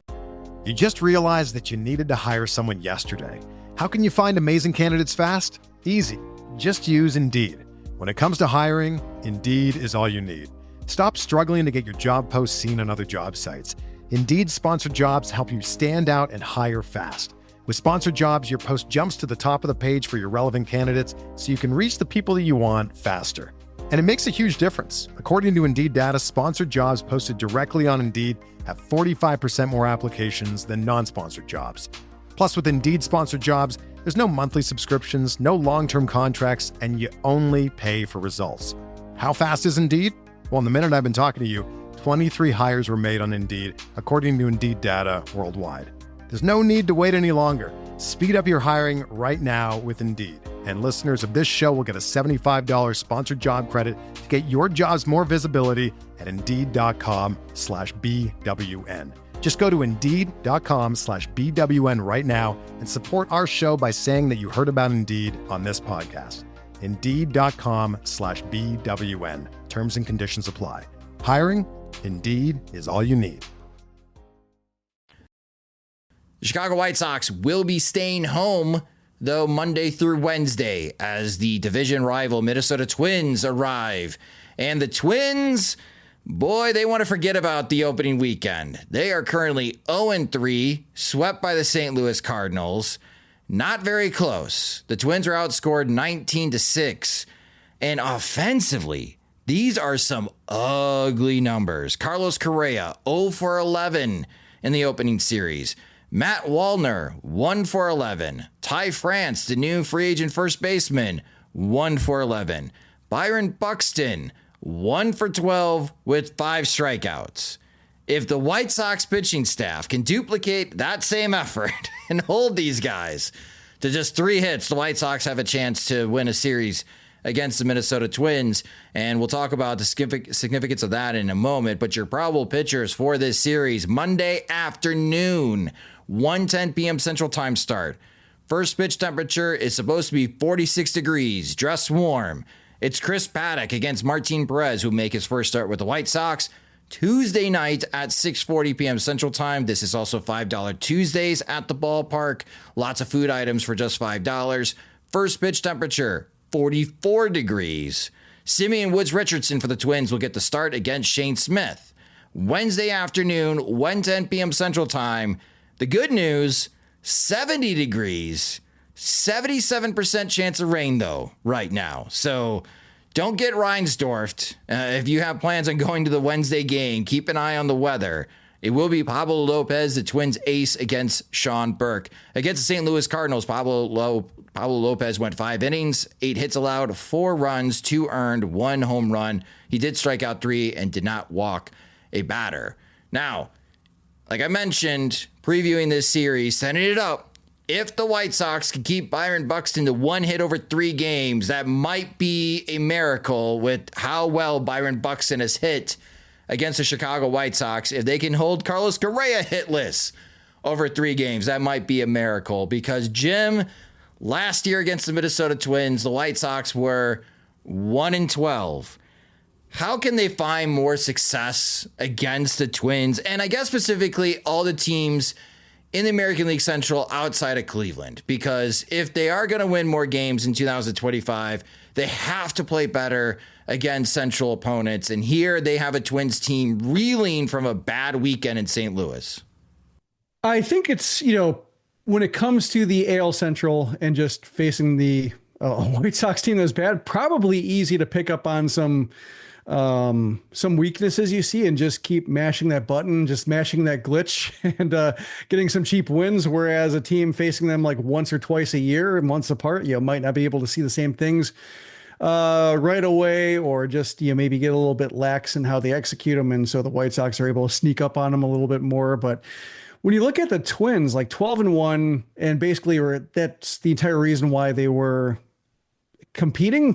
You just realized that you needed to hire someone yesterday. How can you find amazing candidates fast? Easy. Just use Indeed. When it comes to hiring, Indeed is all you need. Stop struggling to get your job posts seen on other job sites. Indeed sponsored jobs help you stand out and hire fast. With sponsored jobs, your post jumps to the top of the page for your relevant candidates so you can reach the people that you want faster. And it makes a huge difference. According to Indeed data, sponsored jobs posted directly on Indeed have 45% more applications than non-sponsored jobs. Plus, with Indeed sponsored jobs, there's no monthly subscriptions, no long-term contracts, and you only pay for results. How fast is Indeed? Well, in the minute I've been talking to you, 23 hires were made on Indeed, according to Indeed data worldwide. There's no need to wait any longer. Speed up your hiring right now with Indeed. And listeners of this show will get a $75 sponsored job credit to get your jobs more visibility at Indeed.com/BWN. Just go to Indeed.com/BWN right now and support our show by saying that you heard about Indeed on this podcast. Indeed.com/BWN. Terms and conditions apply. Hiring? Indeed is all you need. The Chicago White Sox will be staying home, though, Monday through Wednesday as the division rival Minnesota Twins arrive. And the Twins, boy, they want to forget about the opening weekend. They are currently 0-3, swept by the St. Louis Cardinals. Not very close. The Twins are outscored 19-6. And offensively, these are some ugly numbers. Carlos Correa, 0-for-11 in the opening series. Matt Wallner, 1-for-11. Ty France, the new free agent first baseman, 1-for-11. Byron Buxton, 1-for-12 with 5 strikeouts. If the White Sox pitching staff can duplicate that same effort and hold these guys to just 3 hits, the White Sox have a chance to win a series against the Minnesota Twins. And we'll talk about the significance of that in a moment. But your probable pitchers for this series, Monday afternoon, 1:10 p.m. Central Time start. First pitch temperature is supposed to be 46 degrees, dress warm. It's Chris Paddock against Martin Perez, who make his first start with the White Sox. Tuesday night at 6:40 p.m. Central Time. This is also $5 Tuesdays at the ballpark. Lots of food items for just $5. First pitch temperature, 44 degrees. Simeon Woods Richardson for the Twins will get the start against Shane Smith. Wednesday afternoon, 1:10 p.m. Central Time. The good news, 70 degrees, 77% chance of rain, though, right now. So don't get Reinsdorfed. If you have plans on going to the Wednesday game, keep an eye on the weather. It will be Pablo Lopez, the Twins ace, against Sean Burke. Against the St. Louis Cardinals, Pablo Lopez went 5 innings, 8 hits allowed, 4 runs, 2 earned, 1 home run. He did strike out 3 and did not walk a batter. Now, like I mentioned, previewing this series, setting it up, if the White Sox can keep Byron Buxton to 1 hit over 3 games, that might be a miracle with how well Byron Buxton has hit against the Chicago White Sox. If they can hold Carlos Correa hitless over 3 games, that might be a miracle. Because, Jim, last year against the Minnesota Twins, the White Sox were 1-12. How can they find more success against the Twins? And I guess specifically all the teams in the American League Central outside of Cleveland, because if they are going to win more games in 2025, they have to play better against Central opponents. And here they have a Twins team reeling from a bad weekend in St. Louis. I think it's, when it comes to the AL Central and just facing the White Sox team that's bad, probably easy to pick up on some weaknesses you see and just keep mashing that button, just mashing that glitch and getting some cheap wins. Whereas a team facing them like once or twice a year, months apart, might not be able to see the same things right away, or just maybe get a little bit lax in how they execute them. And so the White Sox are able to sneak up on them a little bit more. But when you look at the Twins, like 12-1, and basically that's the entire reason why they were contending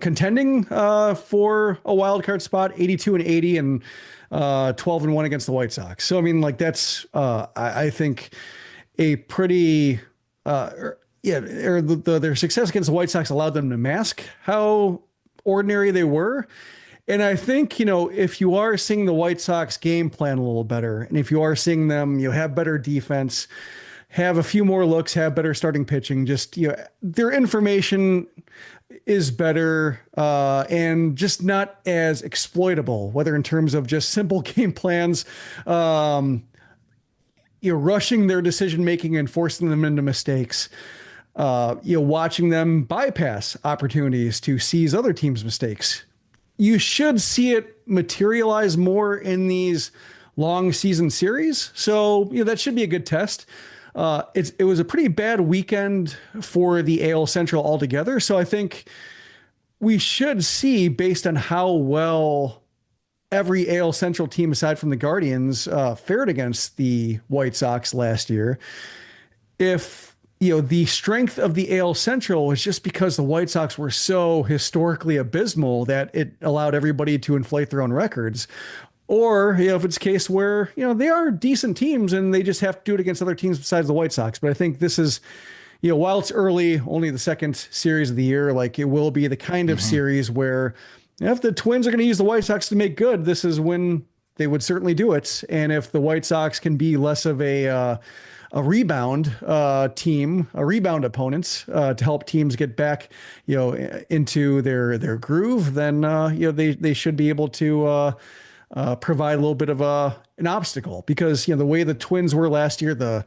for a wild card spot, 82-80 and 12-1 against the White Sox. So I mean, like that's I think a pretty their success against the White Sox allowed them to mask how ordinary they were. And I think, if you are seeing the White Sox game plan a little better, and if you are seeing them, have better defense, have a few more looks, have better starting pitching, just, their information is better and just not as exploitable, whether in terms of just simple game plans, rushing their decision-making and forcing them into mistakes, watching them bypass opportunities to seize other teams' mistakes. You should see it materialize more in these long season series. So, that should be a good test. It was a pretty bad weekend for the AL Central altogether. So I think we should see, based on how well every AL Central team aside from the Guardians fared against the White Sox last year, if the strength of the AL Central was just because the White Sox were so historically abysmal that it allowed everybody to inflate their own records, Or, if it's a case where, they are decent teams and they just have to do it against other teams besides the White Sox. But I think this is, while it's early, only the second series of the year, like it will be the kind of series where if the Twins are going to use the White Sox to make good, this is when they would certainly do it. And if the White Sox can be less of a rebound team, a rebound opponents to help teams get back, into their groove, then they should be able to provide a little bit of an obstacle, because the way the Twins were last year, the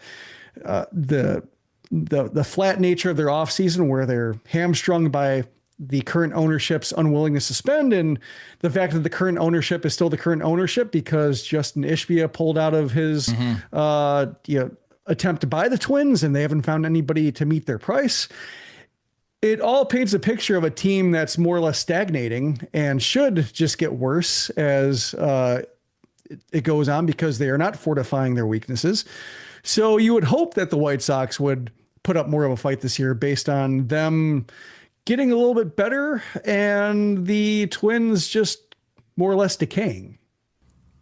flat nature of their offseason, where they're hamstrung by the current ownership's unwillingness to spend, and the fact that the current ownership is still the current ownership because Justin Ishbia pulled out of his attempt to buy the Twins, and they haven't found anybody to meet their price. It all paints a picture of a team that's more or less stagnating and should just get worse as it goes on, because they are not fortifying their weaknesses. So you would hope that the White Sox would put up more of a fight this year based on them getting a little bit better and the Twins just more or less decaying.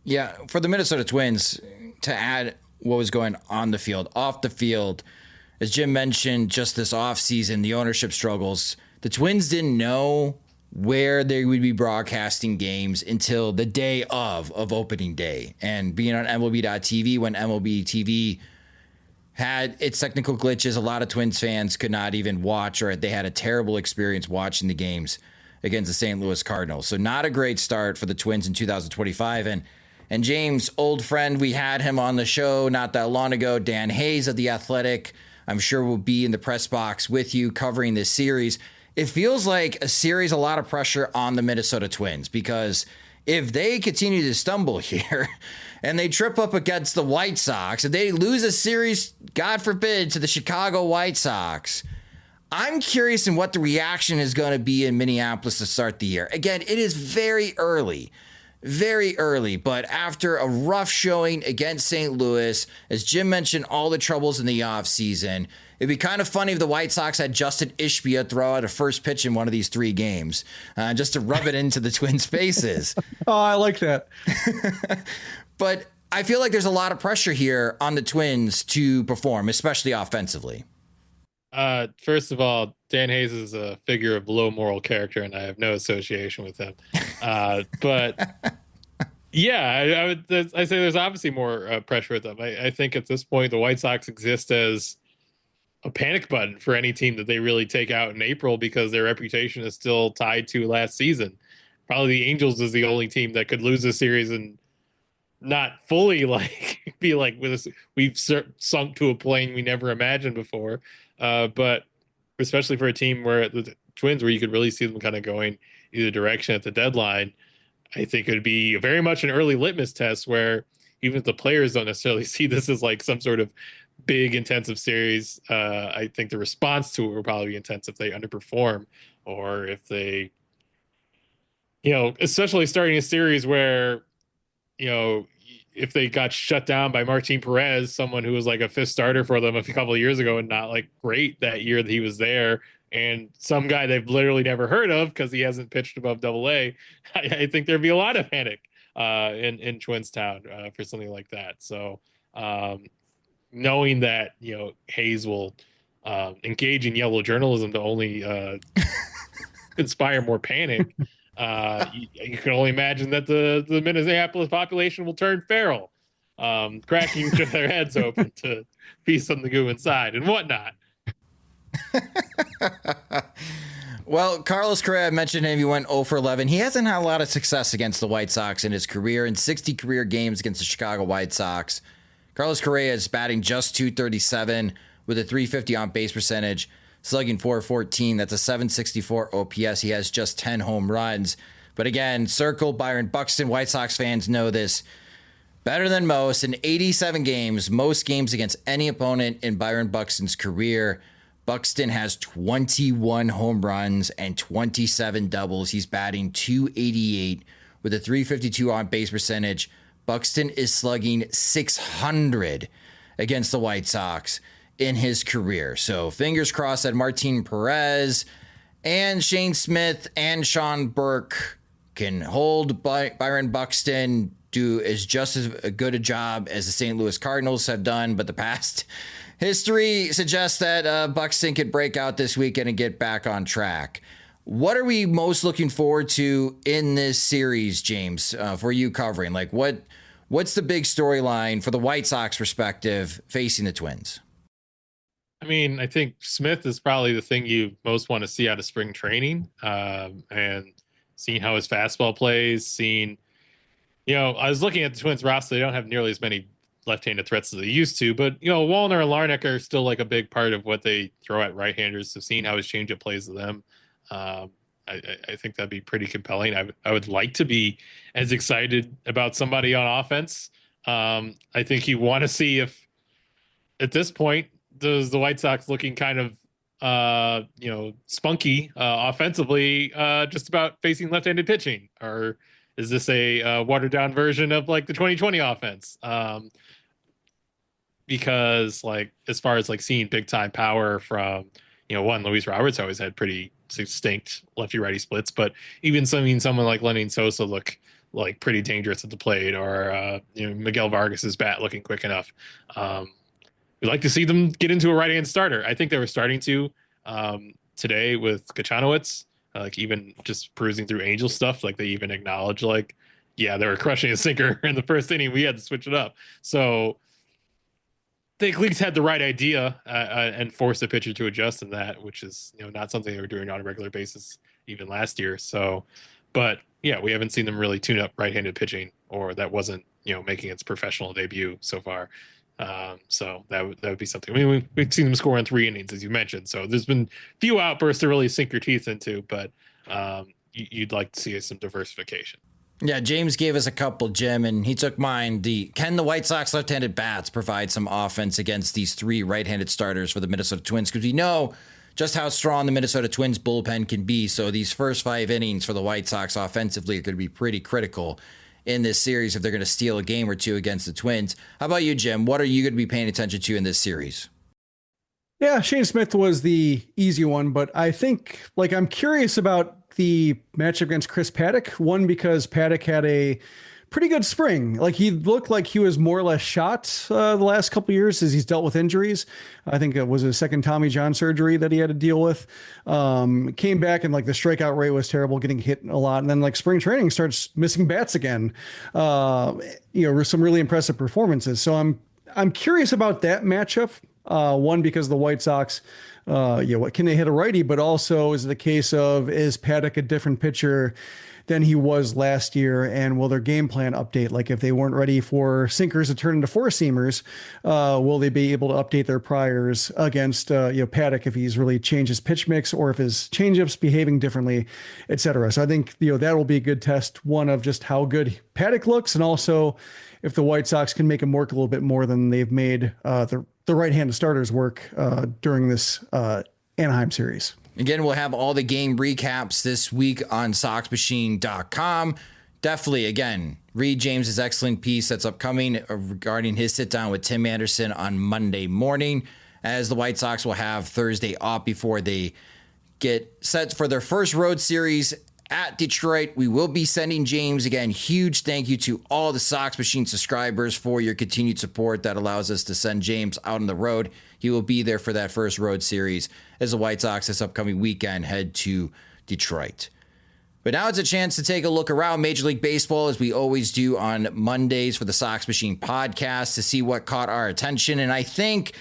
Yeah, for the Minnesota Twins, to add what was going on the field, off the field, as Jim mentioned, just this offseason, the ownership struggles, the Twins didn't know where they would be broadcasting games until the day of opening day. And being on MLB.TV, when MLB TV had its technical glitches, a lot of Twins fans could not even watch, or they had a terrible experience watching the games against the St. Louis Cardinals. So not a great start for the Twins in 2025. And James, old friend, we had him on the show not that long ago, Dan Hayes of The Athletic, I'm sure will be in the press box with you covering this series. It feels like a series, a lot of pressure on the Minnesota Twins, because if they continue to stumble here and they trip up against the White Sox, if they lose a series, God forbid, to the Chicago White Sox, I'm curious in what the reaction is going to be in Minneapolis to start the year. Again, it is very early, but after a rough showing against St. Louis, as Jim mentioned, all the troubles in the offseason, it'd be kind of funny if the White Sox had Justin Ishbia throw out a first pitch in one of these 3 games, just to rub it into the Twins' faces. Oh, I like that. But I feel like there's a lot of pressure here on the Twins to perform, especially offensively. First of all, Dan Hayes is a figure of low moral character, and I have no association with him. But yeah, I say there's obviously more pressure with them. I think at this point, the White Sox exist as a panic button for any team that they really take out in April, because their reputation is still tied to last season. Probably the Angels is the only team that could lose this series and not fully be like we've sunk to a plane we never imagined before. But especially for a team where the Twins, where you could really see them kind of going either direction at the deadline, I think it would be very much an early litmus test where even if the players don't necessarily see this as like some sort of big intensive series, I think the response to it will probably be intense if they underperform, or if they, especially starting a series where, if they got shut down by Martin Perez, someone who was like a 5th starter for them a couple of years ago and not like great that year that he was there, and some guy they've literally never heard of because he hasn't pitched above Double-A, I think there'd be a lot of panic in Twins Town for something like that. So knowing that, Hayes will engage in yellow journalism to only inspire more panic, you can only imagine that the Minneapolis population will turn feral, cracking each of their heads open to feast on the goo inside and whatnot. Well, Carlos Correa, I mentioned him. He went 0 for 11. He hasn't had a lot of success against the White Sox in his career. In 60 career games against the Chicago White Sox, Carlos Correa is batting just .237 with a .350 on base percentage, slugging .414. That's a .764 OPS. He has just 10 home runs. But again, circle Byron Buxton. White Sox fans know this better than most. In 87 games, most games against any opponent in Byron Buxton's career, Buxton has 21 home runs and 27 doubles. He's batting .288 with a .352 on base percentage. Buxton is slugging .600 against the White Sox in his career. So fingers crossed that Martin Perez and Shane Smith and Sean Burke can hold Byron Buxton do is just as good a job as the St. Louis Cardinals have done, but the past history suggests that Buxton could break out this weekend and get back on track. What are we most looking forward to in this series, James, for you covering? Like, what's the big storyline for the White Sox perspective facing the Twins? I mean, I think Smith is probably the thing you most want to see out of spring training, and seeing how his fastball plays, I was looking at the Twins roster. They don't have nearly as many left-handed threats as they used to, but, Wallner and Larnach are still like a big part of what they throw at right-handers. So seeing how his changeup plays to them, I think that'd be pretty compelling. I would like to be as excited about somebody on offense. I think you want to see if, at this point, does the White Sox looking kind of, spunky offensively, just about facing left-handed pitching, or is this a watered-down version of like the 2020 offense? Because as far as seeing big-time power from, Luis Roberts always had pretty distinct lefty-righty splits, but even someone like Lenny Sosa look like pretty dangerous at the plate, or Miguel Vargas's bat looking quick enough. We'd like to see them get into a right-hand starter. I think they were starting to today with Kachanowicz, even just cruising through Angel stuff. They even acknowledge they were crushing a sinker in the first inning. We had to switch it up. So they at least had the right idea and forced the pitcher to adjust in that, which is not something they were doing on a regular basis even last year. So, but yeah, we haven't seen them really tune up right-handed pitching, or that wasn't making its professional debut so far. So that would be something. I mean, we've seen them score in 3 innings, as you mentioned. So there's been few outbursts to really sink your teeth into, but you'd like to see some diversification. Yeah, James gave us a couple, Jim, and he took mine. Can the White Sox left-handed bats provide some offense against these 3 right-handed starters for the Minnesota Twins? Because we know just how strong the Minnesota Twins bullpen can be. So these first 5 innings for the White Sox offensively are going to be pretty critical in this series if they're going to steal a game or 2 against the Twins. How about you, Jim? What are you going to be paying attention to in this series? Yeah, Shane Smith was the easy one, but I think I'm curious about the matchup against Chris Paddock. One, because Paddock had a pretty good spring. He looked like he was more or less shot the last couple of years as he's dealt with injuries. I think it was his second Tommy John surgery that he had to deal with. Came back and the strikeout rate was terrible, getting hit a lot. And then spring training starts missing bats again. Some really impressive performances. So I'm curious about that matchup. One, because the White Sox, what can they hit a righty? But also, is it a case of, is Paddock a different pitcher than he was last year? And will their game plan update? If they weren't ready for sinkers to turn into 4-seamers, will they be able to update their priors against Paddock if he's really changed his pitch mix, or if his changeup's behaving differently, et cetera? So I think that will be a good test, one, of just how good Paddock looks, and also if the White Sox can make him work a little bit more than they've made the right-handed starters work during this Anaheim series. Again, we'll have all the game recaps this week on SoxMachine.com. Definitely, again, read James's excellent piece that's upcoming regarding his sit-down with Tim Anderson on Monday morning, as the White Sox will have Thursday off before they get set for their first road series at Detroit. We will be sending James, again, huge thank you to all the Sox Machine subscribers for your continued support that allows us to send James out on the road. He will be there for that first road series as the White Sox this upcoming weekend head to Detroit. But now it's a chance to take a look around Major League Baseball, as we always do on Mondays for the Sox Machine podcast, to see what caught our attention. And I think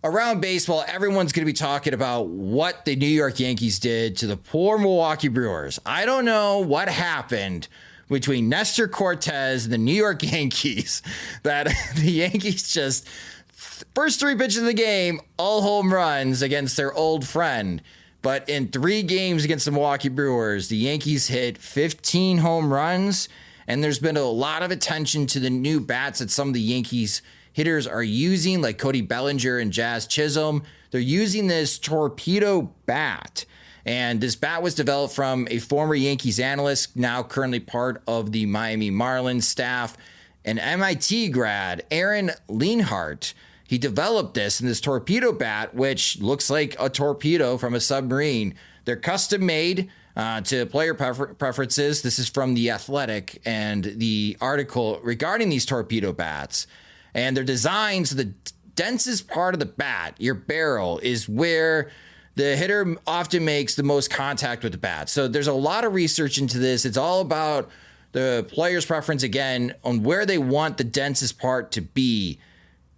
around baseball, everyone's going to be talking about what the New York Yankees did to the poor Milwaukee Brewers. I don't know what happened between Nestor Cortez and the New York Yankees that the Yankees just, first 3 pitches of the game, all home runs against their old friend. But in 3 games against the Milwaukee Brewers, the Yankees hit 15 home runs, and there's been a lot of attention to the new bats that some of the Yankees hitters are using, like Cody Bellinger and Jazz Chisholm. They're using this torpedo bat. And this bat was developed from a former Yankees analyst, now currently part of the Miami Marlins staff, an MIT grad, Aaron Lienhart. He developed this torpedo bat, which looks like a torpedo from a submarine. They're custom made To player preferences, this is from The Athletic and the article regarding these torpedo bats and their designs. The densest part of the bat, your barrel, is where the hitter often makes the most contact with the bat. So there's a lot of research into this. It's all about the player's preference, again, on where they want the densest part to be.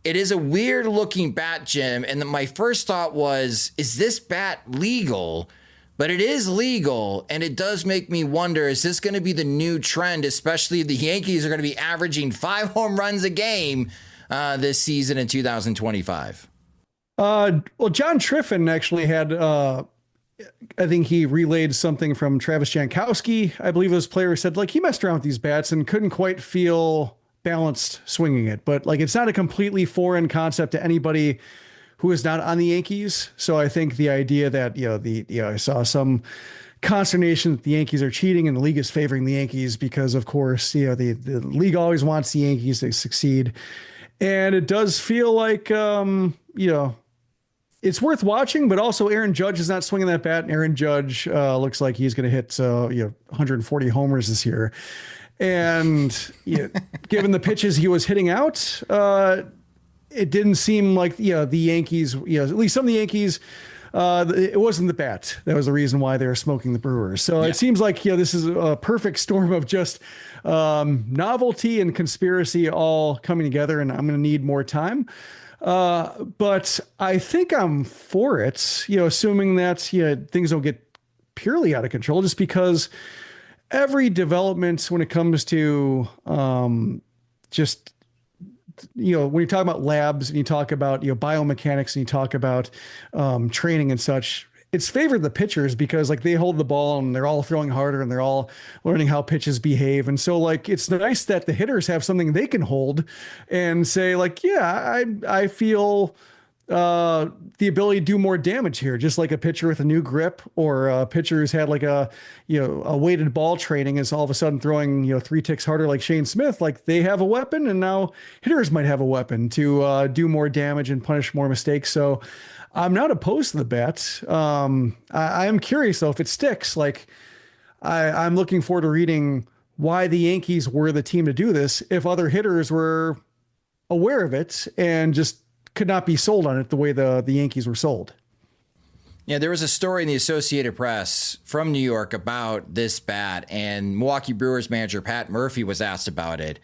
It is a weird looking bat, Jim. And my first thought was, is this bat legal? But it is legal, and it does make me wonder, is this going to be the new trend, especially if the Yankees are going to be averaging 5 home runs a game this season in 2025? Well, John Triffin actually had, I think he relayed something from Travis Jankowski. I believe this player said, like, he messed around with these bats and couldn't quite feel balanced swinging it. But, like, it's not a completely foreign concept to anybody who is not on the Yankees. So I think the idea that, I saw some consternation that the Yankees are cheating and the league is favoring the Yankees because, of course, the league always wants the Yankees to succeed. And it does feel like, it's worth watching, but also Aaron Judge is not swinging that bat. And Aaron Judge looks like he's going to hit 140 homers this year. And given the pitches he was hitting out, it didn't seem like the Yankees, at least some of the Yankees, it wasn't the bat. That was the reason why they were smoking the Brewers. So It seems like this is a perfect storm of just novelty and conspiracy all coming together, and I'm going to need more time. But I think I'm for it, assuming that things don't get purely out of control, just because every development when it comes to when you talk about labs and you talk about biomechanics and you talk about training and such, it's favored the pitchers because they hold the ball and they're all throwing harder and they're all learning how pitches behave. And so it's nice that the hitters have something they can hold and say I feel the ability to do more damage here, just like a pitcher with a new grip or a pitcher who's had a weighted ball training is all of a sudden throwing 3 ticks harder like Shane Smith. They have a weapon, and now hitters might have a weapon to do more damage and punish more mistakes. So I'm not opposed to the bet. I am curious though if it sticks. I'm looking forward to reading why the Yankees were the team to do this if other hitters were aware of it and just could not be sold on it the way the Yankees were sold. Yeah, there was a story in the Associated Press from New York about this bat, and Milwaukee Brewers manager Pat Murphy was asked about it.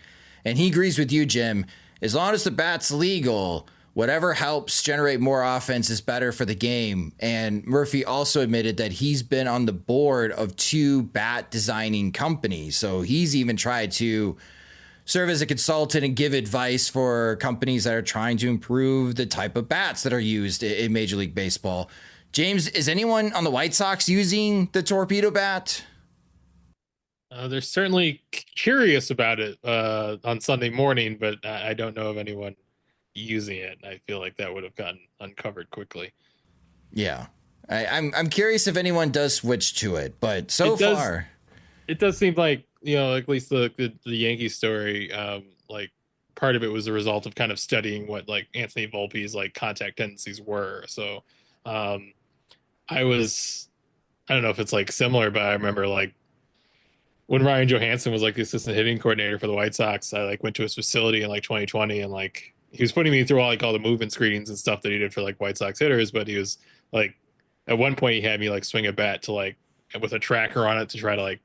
And he agrees with you, Jim. As long as the bat's legal, whatever helps generate more offense is better for the game. And Murphy also admitted that he's been on the board of 2 bat designing companies. So he's even tried to serve as a consultant and give advice for companies that are trying to improve the type of bats that are used in Major League Baseball. James, is anyone on the White Sox using the torpedo bat? They're certainly curious about it on Sunday morning, but I don't know of anyone using it. I feel like that would have gotten uncovered quickly. Yeah. I'm curious if anyone does switch to it, but far it does seem like, at least the Yankee story, part of it was a result of kind of studying what Anthony Volpe's contact tendencies were. So I don't know if it's similar, but I remember when Ryan Johansson was the assistant hitting coordinator for the White Sox, I went to his facility in 2020 and he was putting me through all the movement screenings and stuff that he did for White Sox hitters. But he was at one point he had me swing a bat to with a tracker on it to try to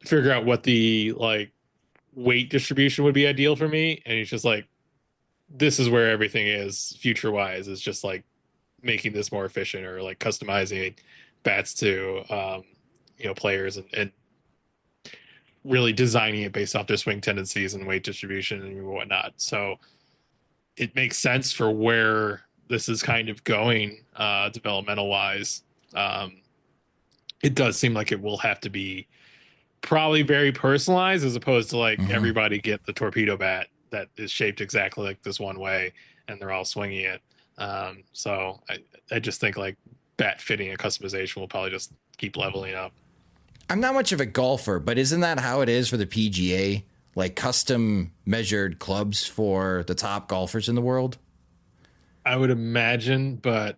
figure out what the weight distribution would be ideal for me. And he's just this is where everything is future wise, is just making this more efficient or customizing bats to players and really designing it based off their swing tendencies and weight distribution and whatnot. So it makes sense for where this is kind of going developmental wise. It does seem like it will have to be probably very personalized as opposed to everybody get the torpedo bat that is shaped exactly like this one way and they're all swinging it. So I just think bat fitting and customization will probably just keep leveling up. I'm not much of a golfer, but isn't that how it is for the PGA? Custom measured clubs for the top golfers in the world? I would imagine, but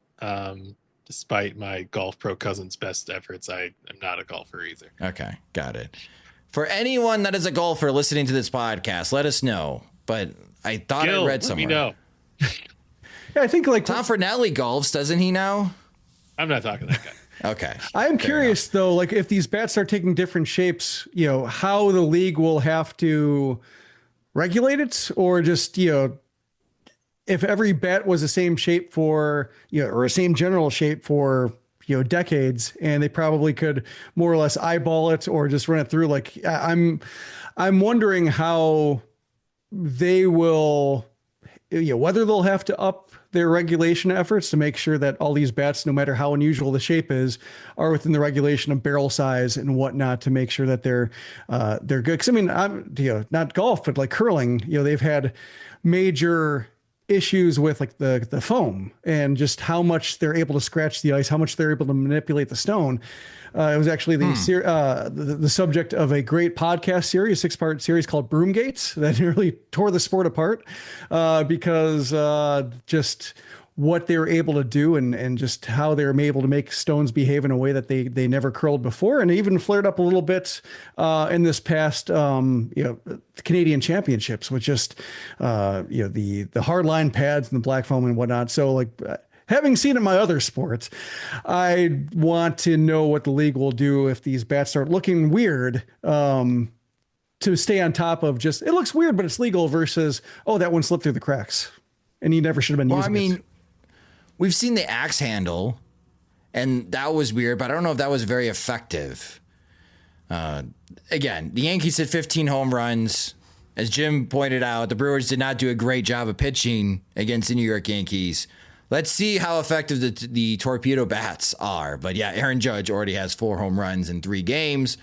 despite my golf pro cousin's best efforts, I am not a golfer either. Okay, got it. For anyone that is a golfer listening to this podcast, let us know. But I thought I read somewhere. Let me know. Yeah, I think like Tom Fornelli golfs, doesn't he now? I'm not talking to that guy. Okay. I'm curious though, like if these bats start taking different shapes, how the league will have to regulate it, or just, if every bat was the same shape for, or a same general shape for, decades, and they probably could more or less eyeball it or just run it through. Like I'm wondering how they will, whether they'll have to up their regulation efforts to make sure that all these bats, no matter how unusual the shape is, are within the regulation of barrel size and whatnot to make sure that they're good. Because I mean, I'm not golf, but like curling, they've had major issues with like the foam and just how much they're able to scratch the ice, how much they're able to manipulate the stone. It was actually the subject of a great podcast series, 6-part series called Broomgates that really tore the sport apart because just what they were able to do and just how they were able to make stones behave in a way that they never curled before, and even flared up a little bit in this past Canadian Championships with just the hard line pads and the black foam and whatnot. So like having seen it in my other sports, I want to know what the league will do if these bats start looking weird. To stay on top of just, it looks weird, but it's legal, versus, oh, that one slipped through the cracks and he never should have been using it. We've seen the axe handle, and that was weird, but I don't know if that was very effective. Again, the Yankees hit 15 home runs. As Jim pointed out, the Brewers did not do a great job of pitching against the New York Yankees. Let's see how effective the torpedo bats are. But yeah, Aaron Judge already has 4 home runs in 3 games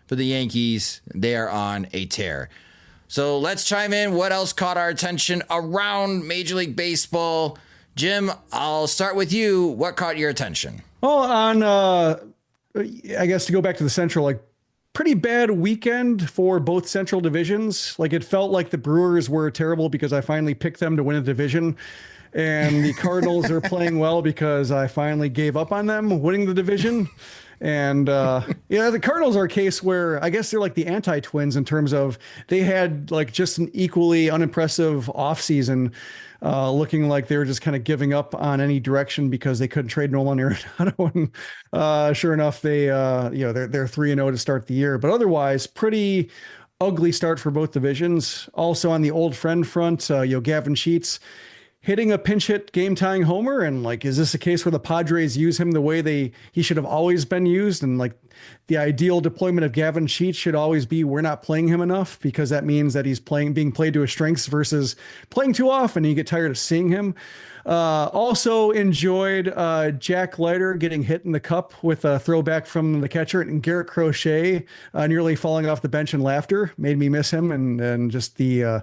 for the Yankees. They are on a tear. So let's chime in. What else caught our attention around Major League Baseball? Jim, I'll start with you. What caught your attention? Well, I guess to go back to the Central, like pretty bad weekend for both Central divisions. Like it felt like the Brewers were terrible because I finally picked them to win a division. And the Cardinals are playing well because I finally gave up on them winning the division. And the Cardinals are a case where I guess they're like the anti-Twins in terms of they had like just an equally unimpressive offseason, looking like they were just kind of giving up on any direction because they couldn't trade Nolan Arenado. And sure enough, they're 3-0 to start the year. But otherwise, pretty ugly start for both divisions. Also on the old friend front, Gavin Sheets hitting a pinch hit game tying homer. And like, is this a case where the Padres use him the way he should have always been used? And like the ideal deployment of Gavin Sheets should always be, we're not playing him enough, because that means that he's being played to his strengths versus playing too often. And you get tired of seeing him. Also enjoyed Jack Leiter getting hit in the cup with a throwback from the catcher, and Garrett Crochet nearly falling off the bench in laughter. Made me miss him, and just the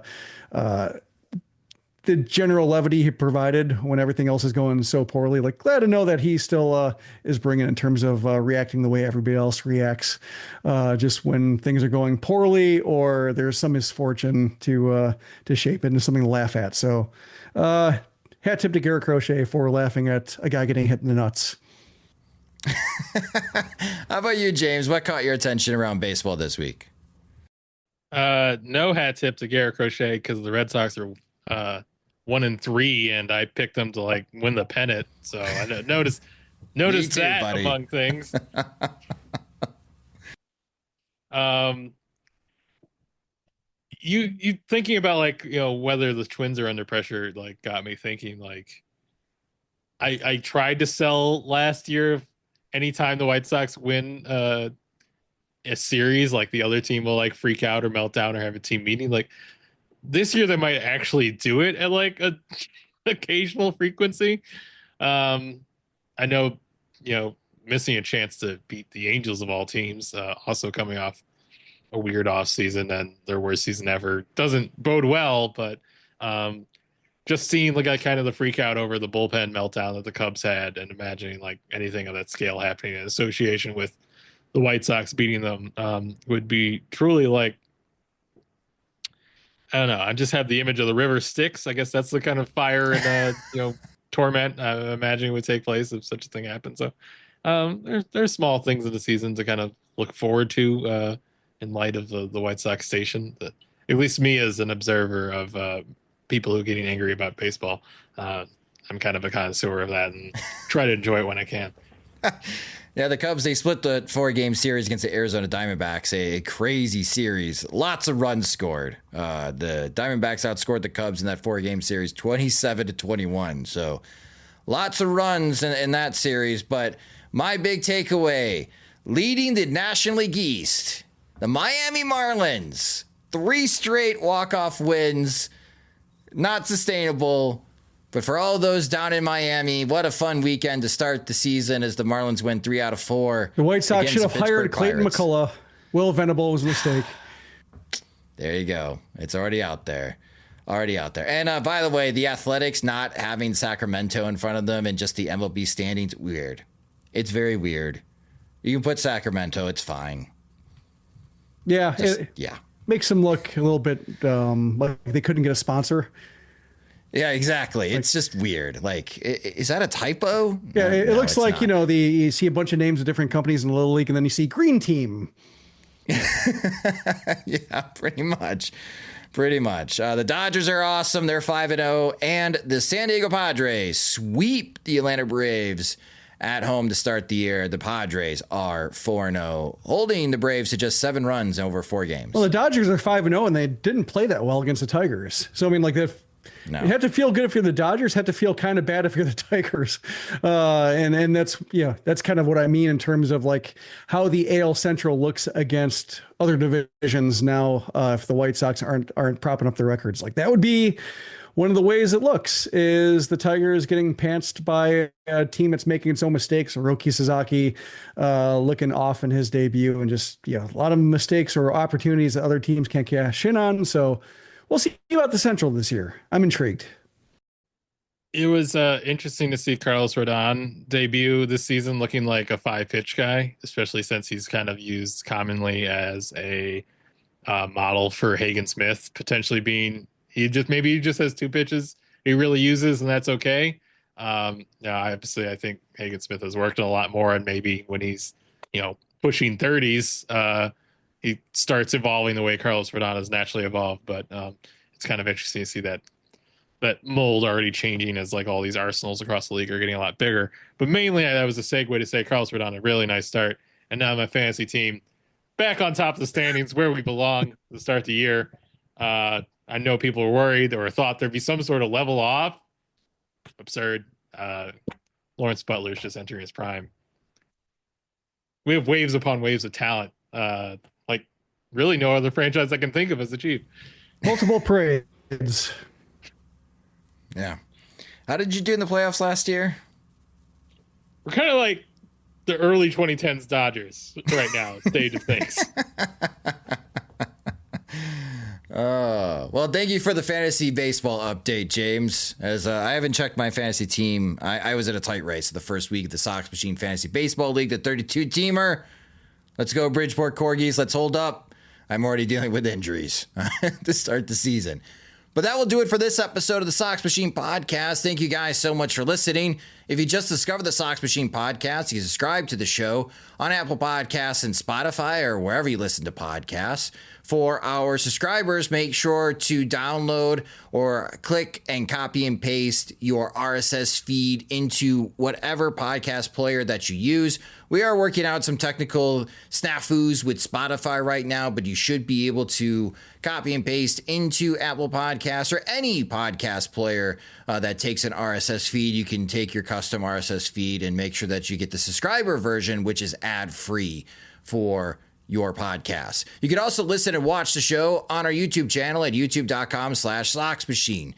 general levity he provided when everything else is going so poorly. Like, glad to know that he still is bringing in terms of reacting the way everybody else reacts, just when things are going poorly or there's some misfortune to shape it into something to laugh at. So hat tip to Garrett Crochet for laughing at a guy getting hit in the nuts. How about you, James? What caught your attention around baseball this week? No hat tip to Garrett Crochet because the Red Sox are 1-3, and I picked them to like win the pennant. So I noticed too, that buddy. Among things. You thinking about like, whether the Twins are under pressure, like got me thinking like I tried to sell last year anytime the White Sox win a series, like the other team will like freak out or melt down or have a team meeting. Like this year they might actually do it at like a occasional frequency. I know, missing a chance to beat the Angels of all teams, also coming off a weird off season and their worst season ever, doesn't bode well, but just seeing like kind of the freak out over the bullpen meltdown that the Cubs had, and imagining like anything of that scale happening in association with the White Sox beating them would be truly like, I don't know. I just have the image of the river Styx. I guess that's the kind of fire and torment I imagine would take place if such a thing happened. So there's small things in the season to kind of look forward to in light of the White Sox station. That at least me as an observer of people who are getting angry about baseball, I'm kind of a connoisseur of that and try to enjoy it when I can. Yeah, the Cubs, they split the 4-game series against the Arizona Diamondbacks, a crazy series. Lots of runs scored. The Diamondbacks outscored the Cubs in that 4-game series 27-21. So lots of runs in that series. But my big takeaway, leading the National League East, the Miami Marlins, 3 straight walk-off wins, not sustainable. But for all those down in Miami, what a fun weekend to start the season as the Marlins win 3 out of 4. The White Sox should have hired Clayton McCullough. Will Venable was a mistake. There you go. It's already out there. And by the way, the Athletics not having Sacramento in front of them and just the MLB standings, weird. It's very weird. You can put Sacramento. It's fine. Yeah. It makes them look a little bit like they couldn't get a sponsor. Yeah, exactly. It's just weird. Like, is that a typo? Yeah, it looks like, not. You see a bunch of names of different companies in the Little League, and then you see Green Team. Yeah, pretty much. The Dodgers are awesome. They're 5-0. And the San Diego Padres sweep the Atlanta Braves at home to start the year. The Padres are 4-0, holding the Braves to just 7 runs over 4 games. Well, the Dodgers are 5-0, and they didn't play that well against the Tigers. So, I mean, like, no. You have to feel good if you're the Dodgers, have to feel kind of bad if you're the Tigers. And that's kind of what I mean in terms of like how the AL Central looks against other divisions now. If the White Sox aren't propping up their records, like that would be one of the ways it looks is the Tigers getting pantsed by a team that's making its own mistakes. Hiroki Sasaki looking off in his debut and just, a lot of mistakes or opportunities that other teams can't cash in on. So we'll see about the Central this year. I'm intrigued. It was interesting to see Carlos Rodon debut this season looking like a 5-pitch guy, especially since he's kind of used commonly as a model for Hagen Smith, potentially being he just has 2 pitches he really uses, and that's okay. Obviously, I think Hagen Smith has worked a lot more, and maybe when he's pushing 30s, he starts evolving the way Carlos Rodon has naturally evolved, but it's kind of interesting to see that mold already changing as like all these arsenals across the league are getting a lot bigger. But mainly that was a segue to say Carlos Rodon, a really nice start. And now my fantasy team back on top of the standings where we belong to start the year. I know people were worried or thought there'd be some sort of level off. Absurd. Lawrence Butler's just entering his prime. We have waves upon waves of talent. Really no other franchise I can think of has achieved. Multiple parades. Yeah. How did you do in the playoffs last year? We're kind of like the early 2010s Dodgers right now, stage of things. Well, thank you for the fantasy baseball update, James. As I haven't checked my fantasy team. I was in a tight race the first week of the Sox Machine Fantasy Baseball League, the 32-teamer. Let's go, Bridgeport Corgis. Let's hold up. I'm already dealing with injuries to start the season. But that will do it for this episode of the Sox Machine Podcast. Thank you guys so much for listening. If you just discovered the Sox Machine Podcast, you can subscribe to the show on Apple Podcasts and Spotify or wherever you listen to podcasts. For our subscribers, make sure to download or click and copy and paste your RSS feed into whatever podcast player that you use. We are working out some technical snafus with Spotify right now, but you should be able to copy and paste into Apple Podcasts or any podcast player that takes an RSS feed. You can take your custom RSS feed and make sure that you get the subscriber version, which is ad-free for your podcast. You can also listen and watch the show on our YouTube channel at youtube.com/Sox Machine.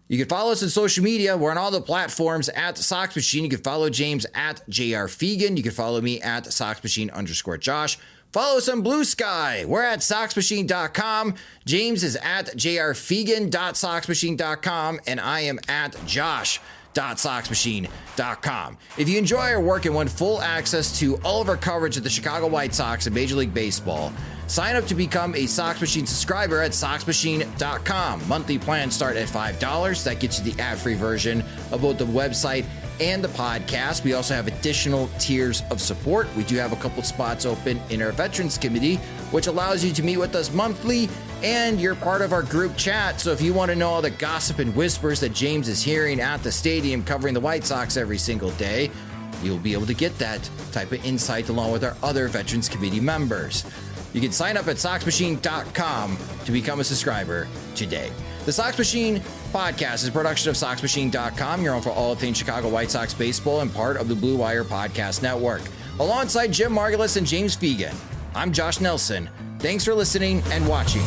You can follow us on social media. We're on all the platforms at Sox Machine. You can follow James at JR Fegan. You can follow me at SoxMachine_Josh. Follow us on Blue Sky. We're at SoxMachine.com. James is at JRFegan.SoxMachine.com. And I am at Josh.SoxMachine.com. If you enjoy our work and want full access to all of our coverage of the Chicago White Sox and Major League Baseball, Sign up to become a Sox Machine subscriber at soxmachine.com. Monthly plans start at $5. That gets you the ad-free version of both the website and the podcast. We also have additional tiers of support. We do have a couple spots open in our Veterans Committee, which allows you to meet with us monthly, and you're part of our group chat. So if you want to know all the gossip and whispers that James is hearing at the stadium covering the White Sox every single day, you'll be able to get that type of insight along with our other Veterans Committee members. You can sign up at soxmachine.com to become a subscriber today. The Sox Machine podcast is a production of soxmachine.com, your home for all things Chicago White Sox baseball and part of the Blue Wire Podcast Network. Alongside Jim Margulis and James Fegan, I'm Josh Nelson. Thanks for listening and watching.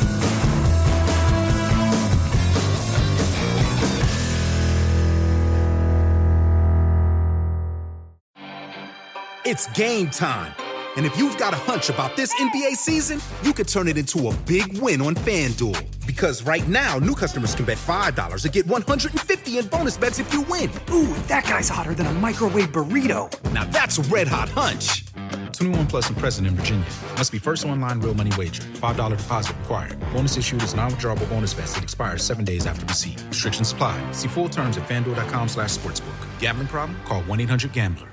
It's game time. And if you've got a hunch about this NBA season, you could turn it into a big win on FanDuel. Because right now, new customers can bet $5 and get $150 in bonus bets if you win. Ooh, that guy's hotter than a microwave burrito. Now that's a red hot hunch. 21 plus and present in Virginia. Must be first online real money wager. $5 deposit required. Bonus issued is non-withdrawable bonus vest that expires 7 days after receipt. Restrictions apply. See full terms at fanduel.com/sportsbook. Gambling problem? Call 1-800-GAMBLER.